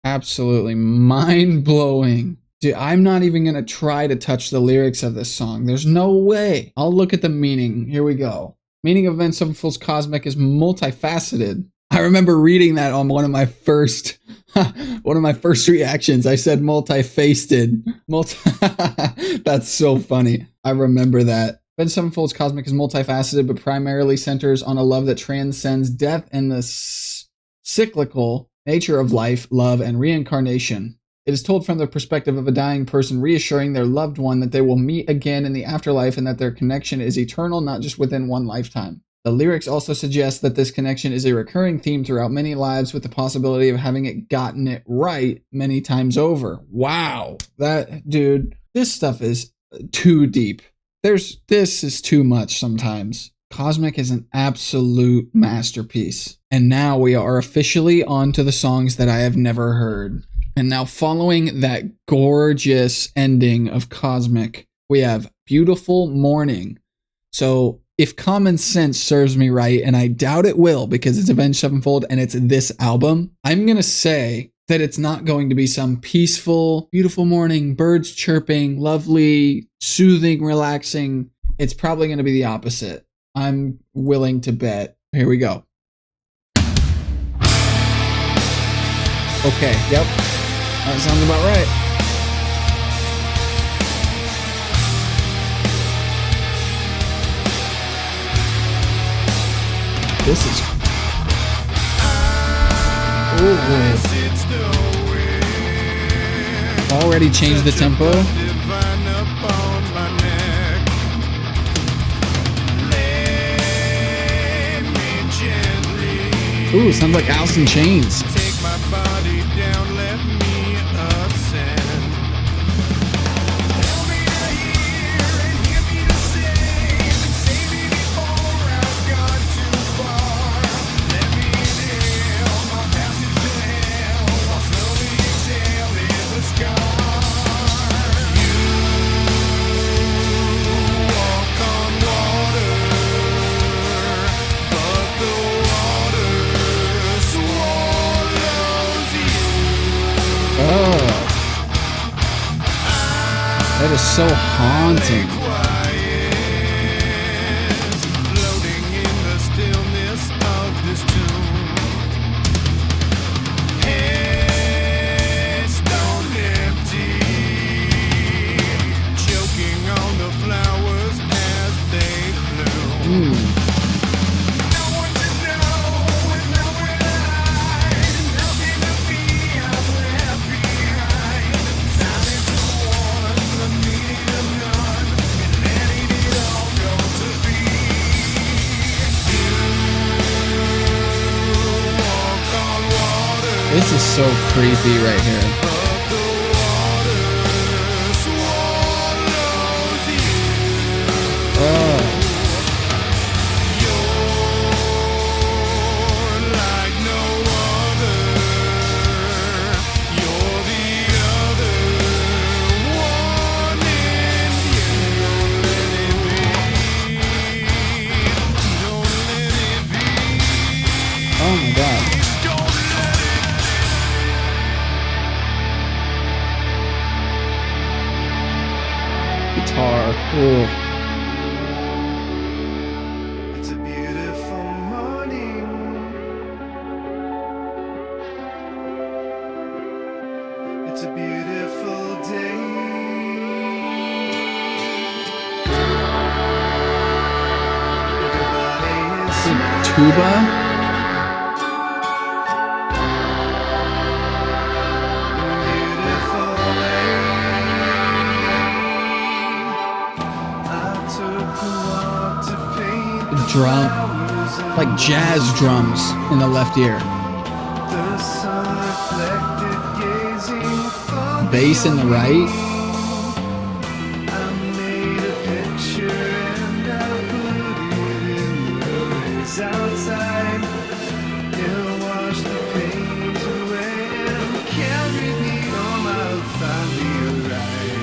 Absolutely mind-blowing. Dude, I'm not even gonna try to touch the lyrics of this song. There's no way. I'll look at the meaning. Here we go. Meaning of Avenged Sevenfold's cosmic is multifaceted. I remember reading that on one of my first reactions. I said multi-faced. That's so funny. I remember that. Avenged Sevenfold's cosmic is multifaceted, but primarily centers on a love that transcends death and the cyclical nature of life, love, and reincarnation. It is told from the perspective of a dying person reassuring their loved one that they will meet again in the afterlife and that their connection is eternal, not just within one lifetime. The lyrics also suggest that this connection is a recurring theme throughout many lives, with the possibility of having it gotten it right many times over. Wow. That, dude, this stuff is too deep. This is too much sometimes. Cosmic is an absolute masterpiece. And now we are officially on to the songs that I have never heard. And now, following that gorgeous ending of Cosmic, we have Beautiful Morning. So if common sense serves me right, and I doubt it will because it's Avenged Sevenfold and it's this album, I'm going to say that it's not going to be some peaceful, beautiful morning, birds chirping, lovely, soothing, relaxing. It's probably going to be the opposite. I'm willing to bet. Here we go. Okay, yep. That sounds about right. This is... Ooh. Already changed the tempo. Ooh, sounds like Alice in Chains. Take my body down, let me ascend. Tell me to hear and give me to save, and save me before I've gone too far. Let me inhale my passage to hell, while slowly exhaling the scar. You walk on water, but the water swallows you. Oh. That is so haunting. Quiet, floating in the stillness of this tomb. Head stone empty, choking on the flowers as they bloom. No one to know and nowhere to hide, nothing to be I'm left behind. Silence of one, the meaning of none, and letting it all go to be. You walk on water, This is so creepy right here. but the water swallows you. Oh. You're like no other. You're the other one, and you don't let it be. Don't let it be. Oh my god. Don't let it Guitar. Ooh. It's a beautiful morning. It's a beautiful day. Everybody is smiling. Tuba? In a beautiful way. I took a walk to paint the Drum. flowers in Like jazz drums in the left ear. the sun reflected, gazing fondly Bass in the on right. me. I made a picture and I put it in the rays outside. It'll wash the paint away and carry me home. I'll finally arrive.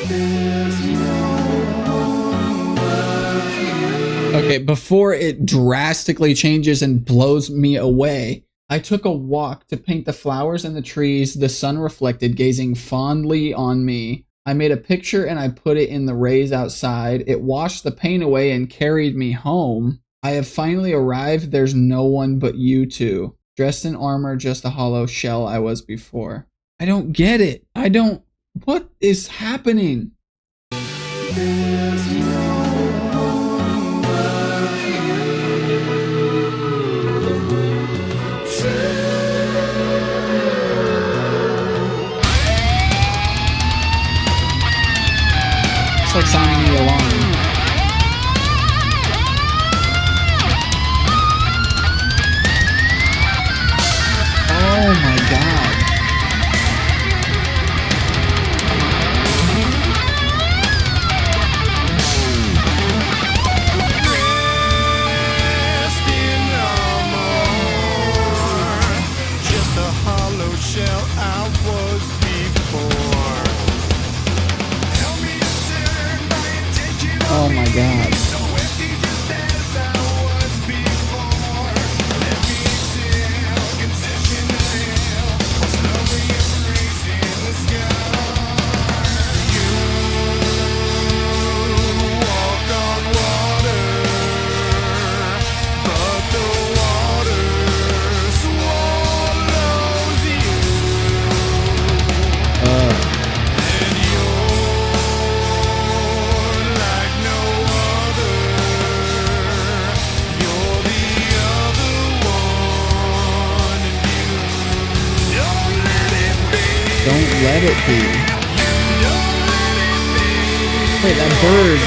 There's no one but you. Okay, before it drastically changes and blows me away, I took a walk to paint the flowers and the trees, the sun reflected, gazing fondly on me. I made a picture and I put it in the rays outside. It washed the pain away and carried me home. I have finally arrived. There's no one but you two. Dressed in armor, just a hollow shell I was before. I don't get it. What is happening? There's no one but It's like sounding the alarm. let it be. Wait, that bird.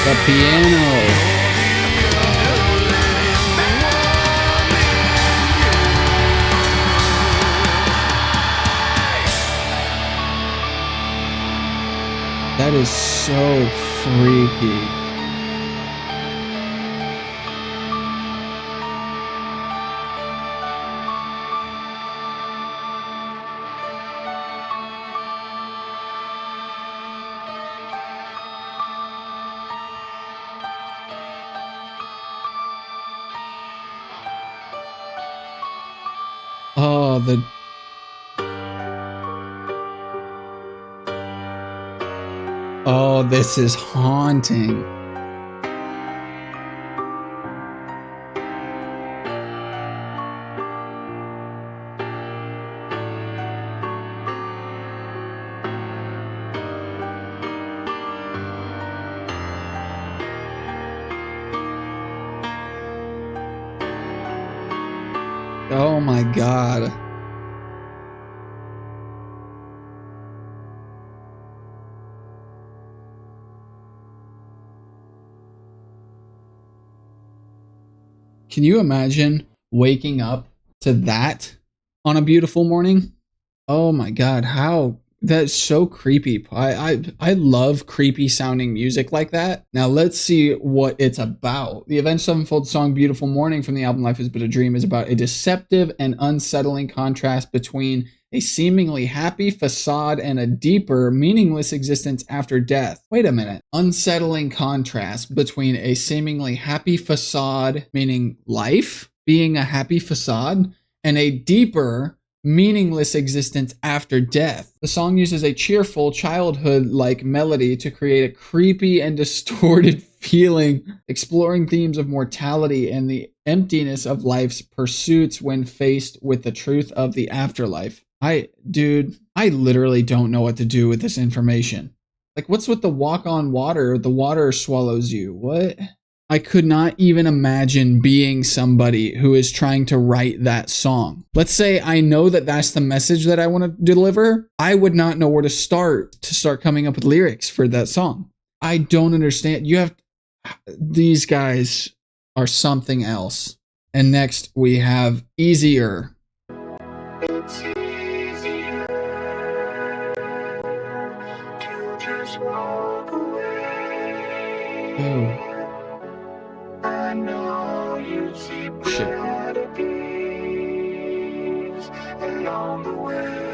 The piano. That is so freaky. Oh, oh, this is haunting. Oh my God. Can you imagine waking up to that on a beautiful morning? Oh my God, how that's so creepy. I love creepy sounding music like that. Now let's see what it's about. The Avenged Sevenfold song Beautiful Morning from the album Life is But a Dream is about a deceptive and unsettling contrast between a seemingly happy facade and a deeper, meaningless existence after death. Wait a minute. Unsettling contrast between a seemingly happy facade, meaning life being a happy facade, and a deeper, meaningless existence after death. The song uses a cheerful, childhood-like melody to create a creepy and distorted feeling, exploring themes of mortality and the emptiness of life's pursuits when faced with the truth of the afterlife. Dude, I literally don't know what to do with this information. Like, what's with the walk on water? The water swallows you. What? I could not even imagine being somebody who is trying to write that song. Let's say I know that that's the message that I want to deliver. I would not know where to start coming up with lyrics for that song. I don't understand. These guys are something else. And next we have Easier. It's easier to just walk away. Oh, I know you see shit. better days along the way.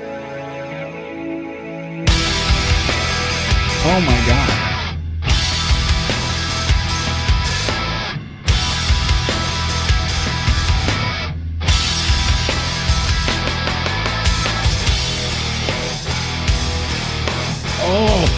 Oh my God. Oh.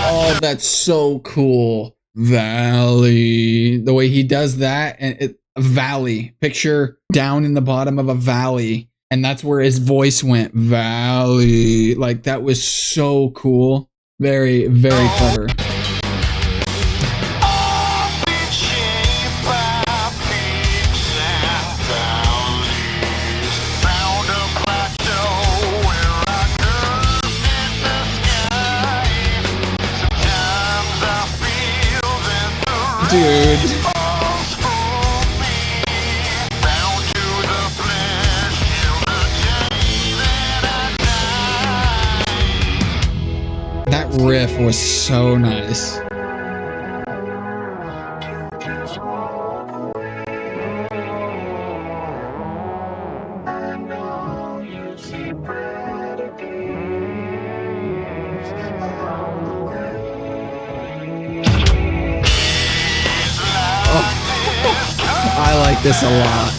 Oh, that's so cool. Valley. The way he does that, and a valley. Picture down in the bottom of a valley, and that's where his voice went. Valley. Like, that was so cool. Very, very clever. Dude. That riff was so nice. I like this a lot.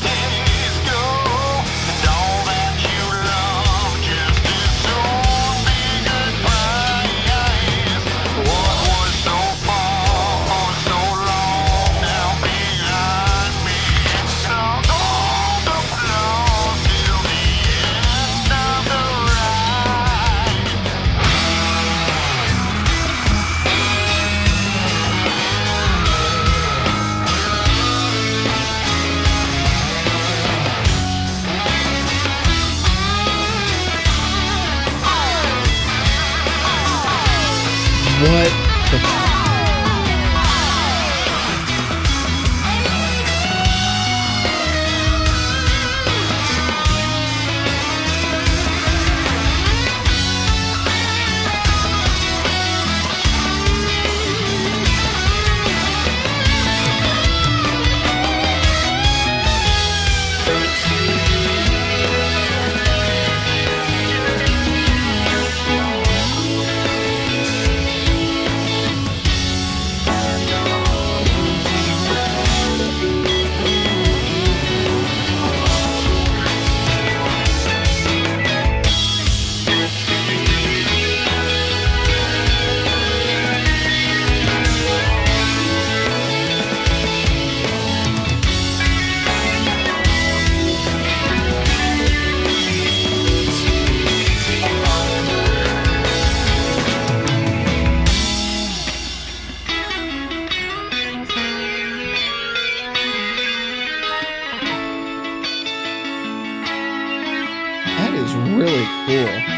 really cool.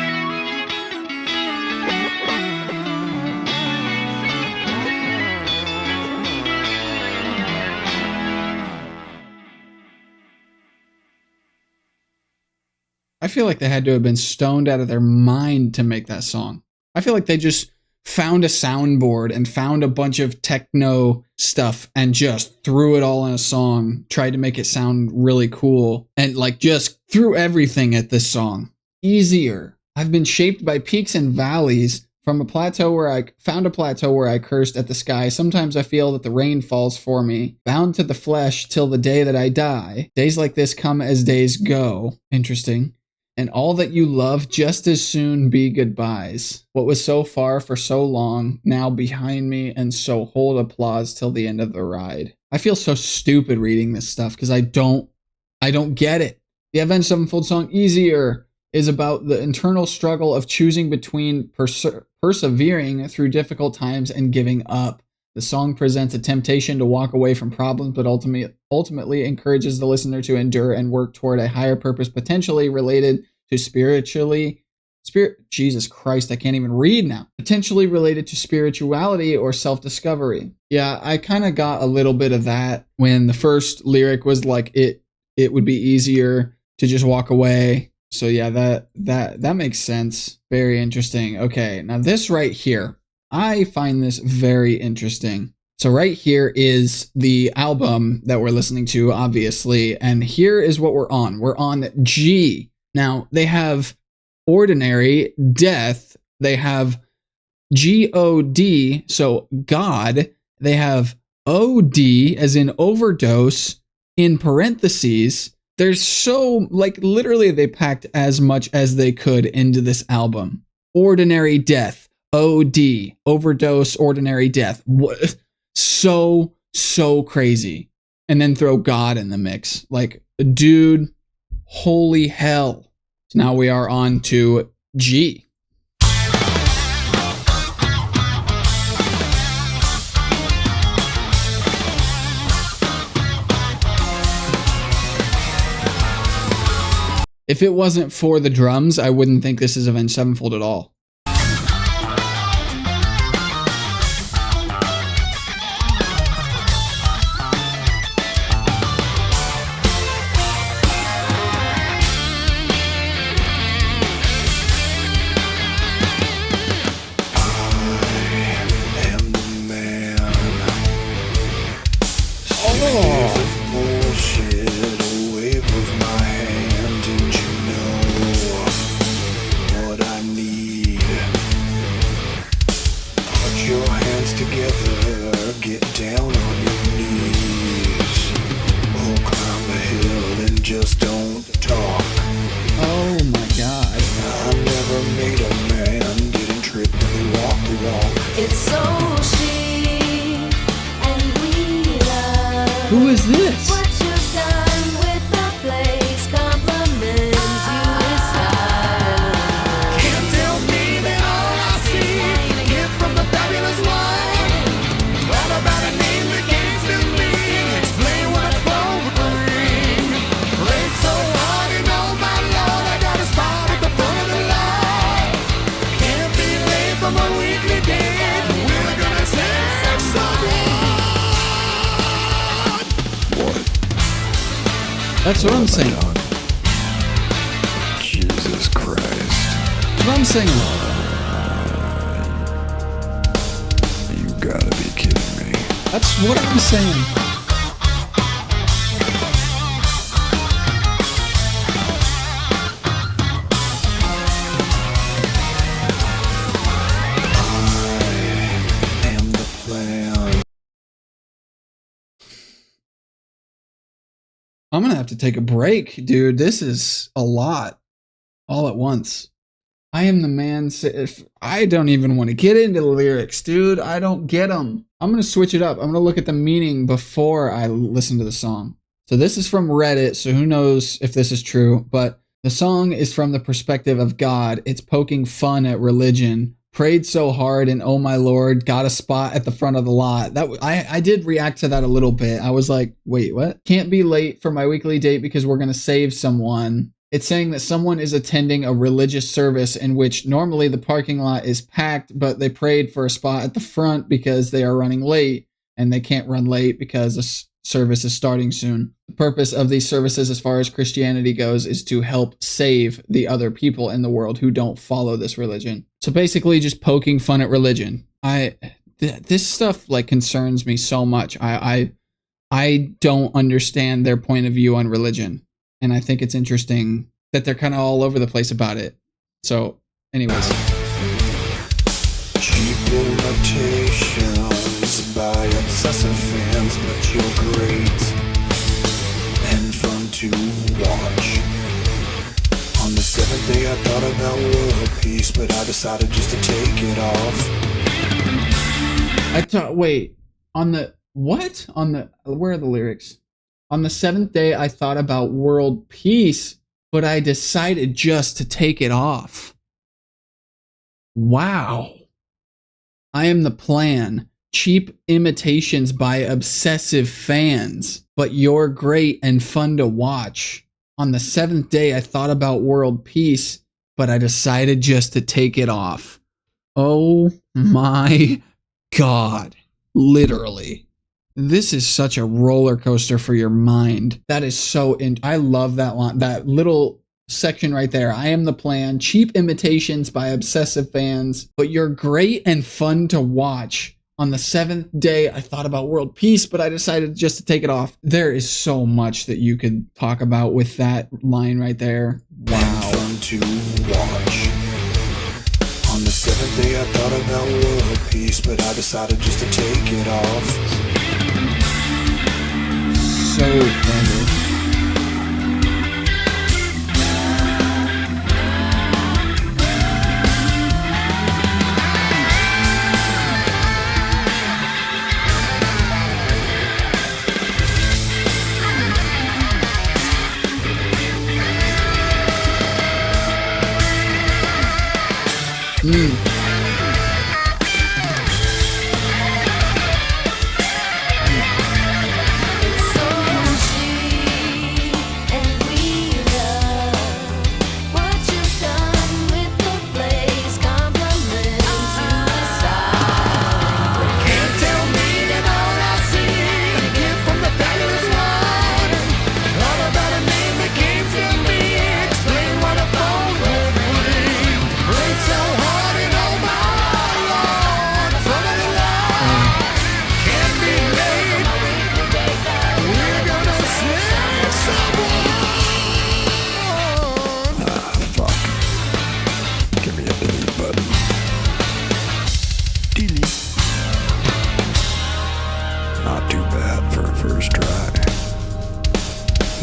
I feel like they had to have been stoned out of their mind to make that song. I feel like they just found a soundboard and found a bunch of techno stuff and just threw it all in a song, tried to make it sound really cool, and like just threw everything at this song. Easier. I've been shaped by peaks and valleys. From a plateau where I found a plateau where I cursed at the sky. Sometimes I feel that the rain falls for me. Bound to the flesh till the day that I die. Days like this come as days go. Interesting. And all that you love just as soon be goodbyes. What was so far for so long, now behind me, and so hold applause till the end of the ride. I feel so stupid reading this stuff because I don't get it. The Avenged Sevenfold song Easier is about the internal struggle of choosing between persevering through difficult times and giving up. The song presents a temptation to walk away from problems, but ultimately encourages the listener to endure and work toward a higher purpose, potentially related to Jesus Christ, I can't even read now. Potentially related to spirituality or self-discovery. Yeah, I kind of got a little bit of that when the first lyric was like, it would be easier to just walk away. So yeah, that makes sense. Very interesting. Okay, now this right here, I find this very interesting. So right here is the album that we're listening to, obviously, and here is what we're on. We're on G. Now, they have ordinary, death. They have G-O-D, so God. They have O-D, as in overdose, in parentheses. There's so, like, literally they packed as much as they could into this album. Ordinary death, OD, overdose, ordinary death. What? So crazy. And then throw God in the mix. Like, dude, holy hell. So now we are on to G. If it wasn't for the drums, I wouldn't think this is Avenged Sevenfold at all. Who is this? What you've done with the place compliments you with style. Can't tell me that all I see is from the fabulous one. All about a name that can't still me. Explain what it's for bring. Played so hard and oh my lord, I got a spot at the front of the line. Can't be late for my weekly dance. We're gonna sing something. That's what I'm saying. Jesus Christ. That's what I'm saying. You gotta be kidding me. That's what I'm saying. I am the plan. I'm gonna have to take a break, dude. This is a lot all at once. I am the man. If I don't even want to get into the lyrics, dude. I don't get them. I'm gonna switch it up. I'm gonna look at the meaning before I listen to the song. So this is from Reddit, so who knows if this is true, but the song is from the perspective of God. It's poking fun at religion. Prayed so hard and oh my lord, got a spot at the front of the lot. I did react to that a little bit. I was like, wait, what? Can't be late for my weekly date because we're gonna save someone. It's saying that someone is attending a religious service in which normally the parking lot is packed, but they prayed for a spot at the front because they are running late, and they can't run late because the service is starting soon. The purpose of these services, as far as Christianity goes, is to help save the other people in the world who don't follow this religion. So basically just poking fun at religion. This stuff like concerns me so much. I don't understand their point of view on religion, and I think it's interesting that they're kind of all over the place about it. So, anyways. Cheap imitations by obsessive fans, but you're great and fun to watch. On the seventh day I thought about world peace, but I decided just to take it off. Wait, where are the lyrics? On the seventh day I thought about world peace, but I decided just to take it off. Wow. I am the plan. Cheap imitations by obsessive fans, but you're great and fun to watch. On the seventh day, I thought about world peace, but I decided just to take it off. Oh my God. Literally. This is such a roller coaster for your mind. That is so I love that line, that little section right there. I am the plan. Cheap imitations by obsessive fans, but you're great and fun to watch. On the seventh day, I thought about world peace, but I decided just to take it off. There is so much that you could talk about with that line right there. Wow. Fun to watch. On the seventh day, I thought about world peace, but I decided just to take it off. So clever. It's so cheap and we love what you've done with the place. Compliments suicide. Can't tell me that all I see is a gift from the fabulous one. All about a name that came to me. Explain what a phone would bring. Prayed so hard and oh my Lord, front of the line can't be late. We're gonna save someone. Fuck. Give me a delete button. Delete. Not too bad for a first try.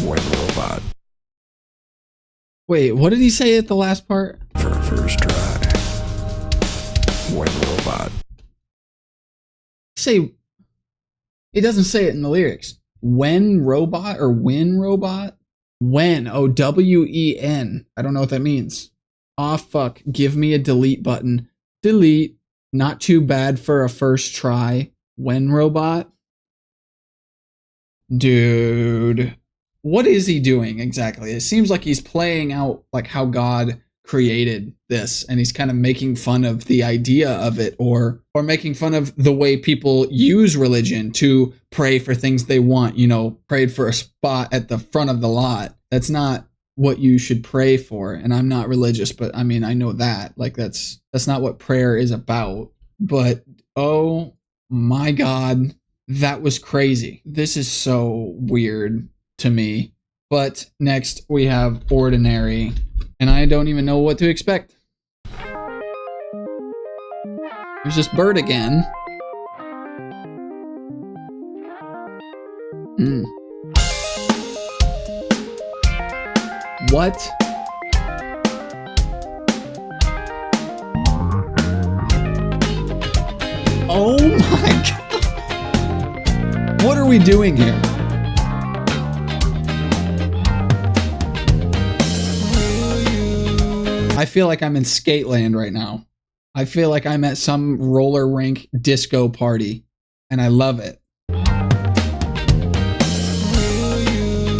When robot Wait, what did he say at the last part? for a first try. When robot. Say, it doesn't say it in the lyrics. When robot or when robot? When, O-W-E-N. I don't know what that means. Aw, fuck. Give me a delete button. Delete. Not too bad for a first try. When robot? Dude. What is he doing exactly? It seems like he's playing out like how God created this, and he's kind of making fun of the idea of it, or making fun of the way people use religion to pray for things they want. You know, prayed for a spot at the front of the lot. That's not what you should pray for. And I'm not religious, but I mean, I know that. Like that's not what prayer is about. But oh my God, that was crazy. This is so weird to me. But next we have Ordinary, and I don't even know what to expect. There's this bird again. What? Oh my God. What are we doing here? I feel like I'm in Skateland right now. I feel like I'm at some roller rink disco party, and I love it. Will you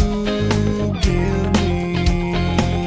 give me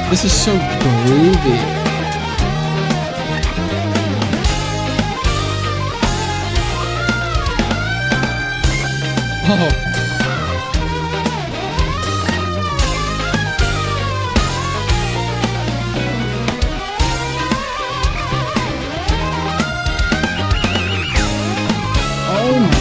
This is so groovy. Oh. Oh my God.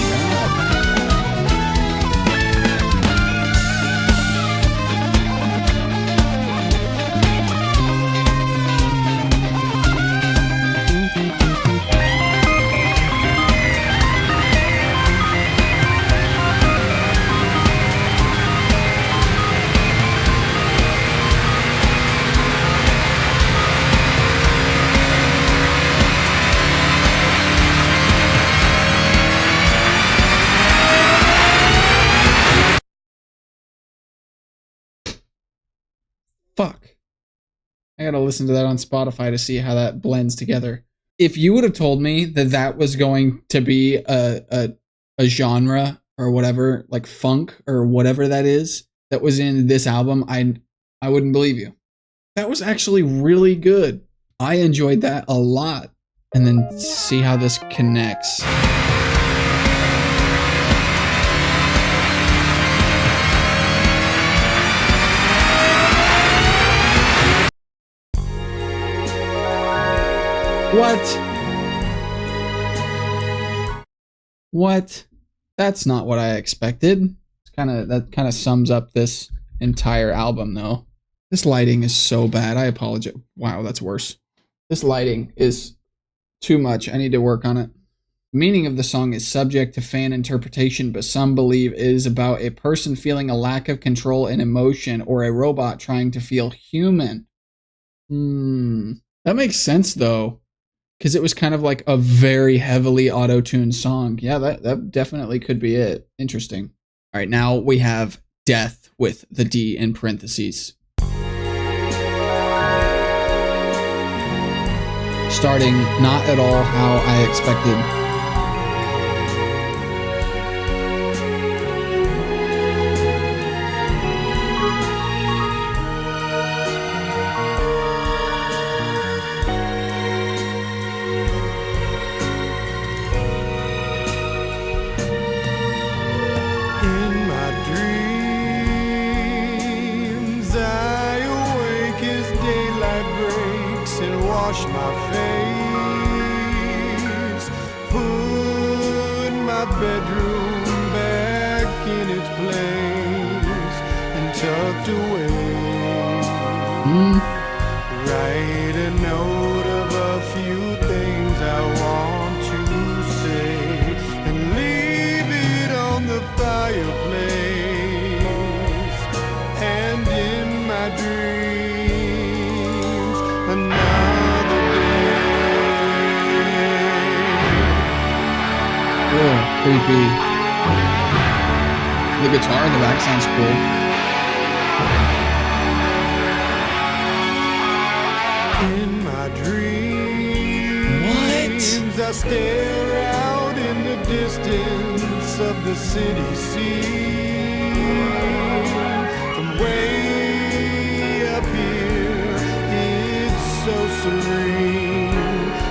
Fuck. I gotta listen to that on Spotify to see how that blends together. If you would have told me that that was going to be a genre or whatever, like funk or whatever that is, that was in this album, I wouldn't believe you. That was actually really good. I enjoyed that a lot. And then see how this connects. What? That's not what I expected. That kind of sums up this entire album though. This lighting is so bad. I apologize. Wow, that's worse. This lighting is too much. I need to work on it. The meaning of the song is subject to fan interpretation, but some believe it is about a person feeling a lack of control and emotion or a robot trying to feel human. That makes sense though. Because it was kind of like a very heavily auto-tuned song. Yeah, that definitely could be it. Interesting. All right, now we have Death with the D in parentheses. Starting not at all how I expected. Wash my face, put my bedroom back in its place and tucked away. Write a note of a few things I want to say and leave it on the fireplace. And in my dreams, another Creepy. The guitar in the back sounds cool. in my dreams, I stare out in the distance of the city scene. From way up here, it's so serene.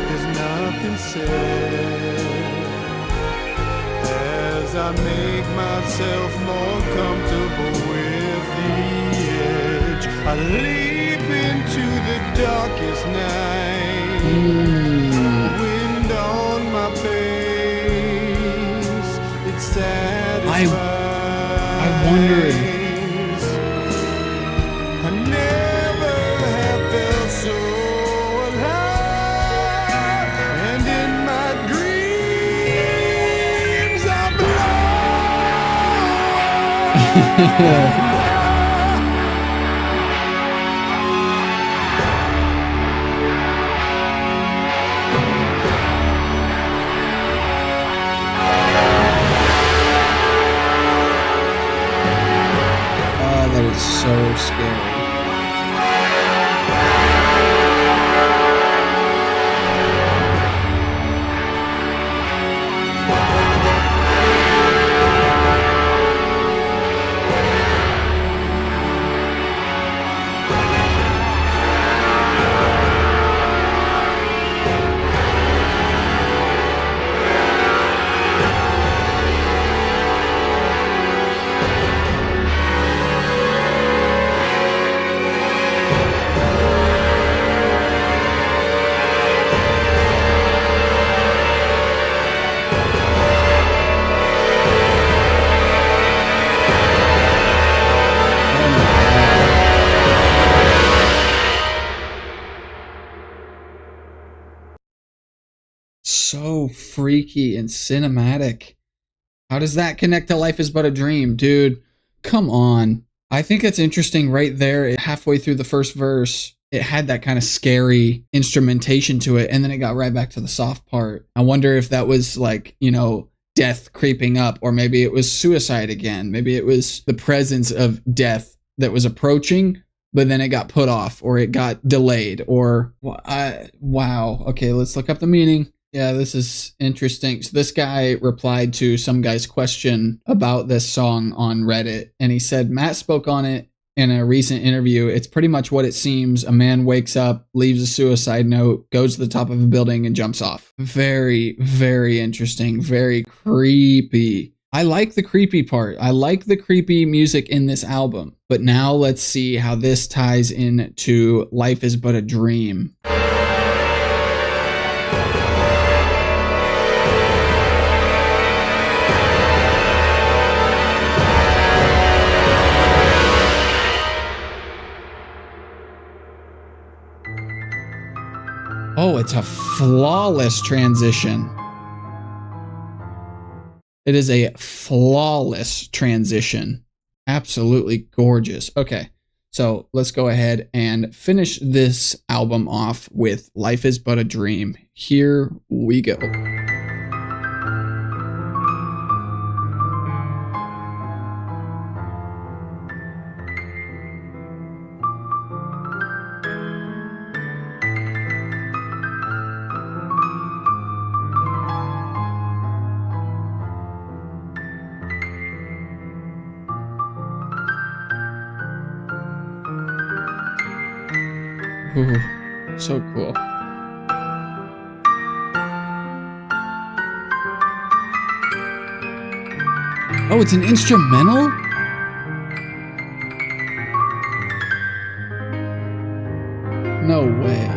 There's nothing said. As I make myself more comfortable with the edge, I leap into the darkest night. Wind on my face, it's satisfies. I wondered. I never have felt so alive, and in my dreams I'm blind. That is so scary. so freaky and cinematic. How does that connect to Life is But a Dream, dude? Come on. I think it's interesting right there, halfway through the first verse. It had that kind of scary instrumentation to it, and then it got right back to the soft part. I wonder if that was like, death creeping up, or maybe it was suicide again. Maybe it was the presence of death that was approaching, but then it got put off, or it got delayed, or wow. Okay, let's look up the meaning. Yeah, this is interesting. So this guy replied to some guy's question about this song on Reddit, and he said, Matt spoke on it in a recent interview. It's pretty much what it seems. A man wakes up, leaves a suicide note, goes to the top of a building, and jumps off. Very, very interesting. Very creepy. I like the creepy part. I like the creepy music in this album. But now let's see how this ties into Life is But a Dream. Oh, it's a flawless transition. It is a flawless transition. Absolutely gorgeous. Okay, so let's go ahead and finish this album off with Life is But a Dream. Here we go. Ooh, so cool. Oh, it's an instrumental? No way.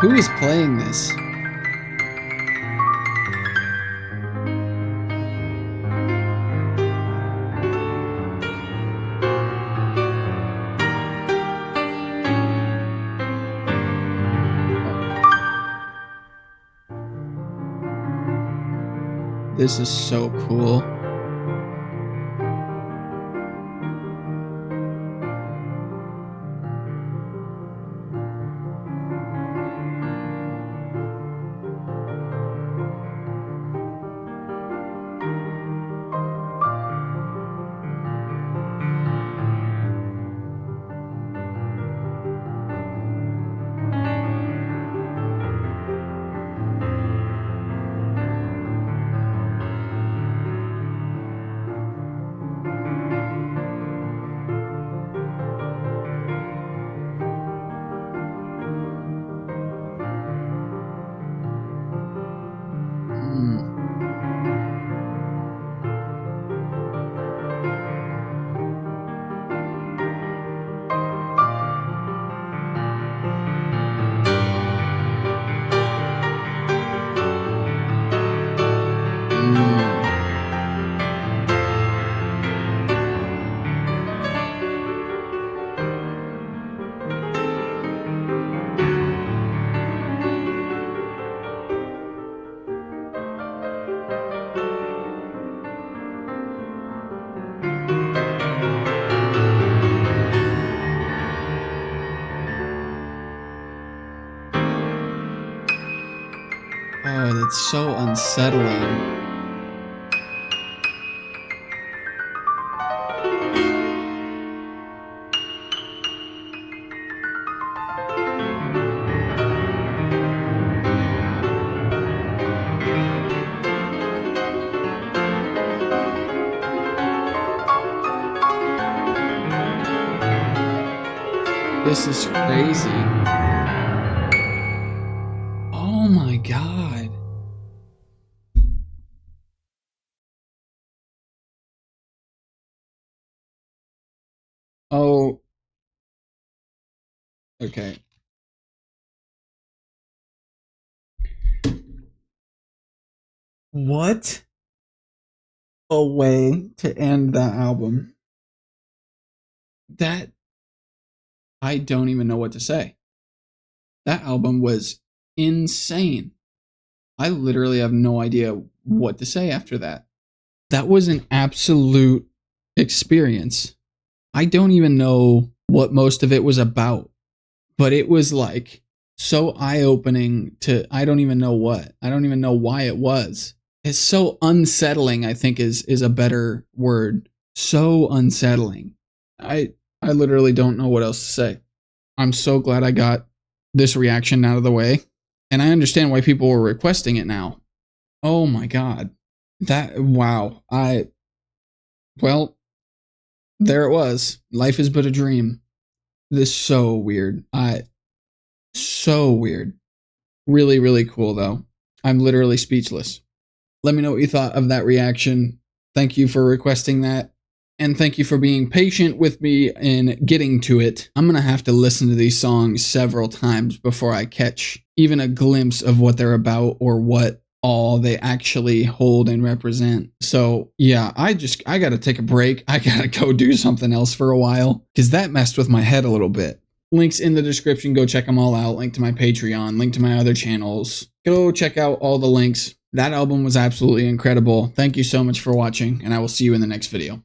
Who is playing this? This is so cool. Oh, that's so unsettling. This is crazy. Oh my god. Oh. Okay. What a way to end that album. That, I don't even know what to say. That album was insane. I literally have no idea what to say after that. That was an absolute experience. I don't even know what most of it was about, but it was like so eye-opening to I don't even know what. I don't even know why it was. It's so unsettling, I think is a better word. So unsettling. I literally don't know what else to say. I'm so glad I got this reaction out of the way. And I understand why people were requesting it now. Oh my god. Wow. Well, there it was. Life is but a dream. This is so weird. So weird. Really, really cool though. I'm literally speechless. Let me know what you thought of that reaction. Thank you for requesting that. And thank you for being patient with me in getting to it. I'm gonna have to listen to these songs several times before I catch even a glimpse of what they're about or what all they actually hold and represent. So yeah, I gotta take a break. I gotta go do something else for a while because that messed with my head a little bit. Links in the description. Go check them all out. Link to my Patreon, link to my other channels. Go check out all the links. That album was absolutely incredible. Thank you so much for watching, and I will see you in the next video.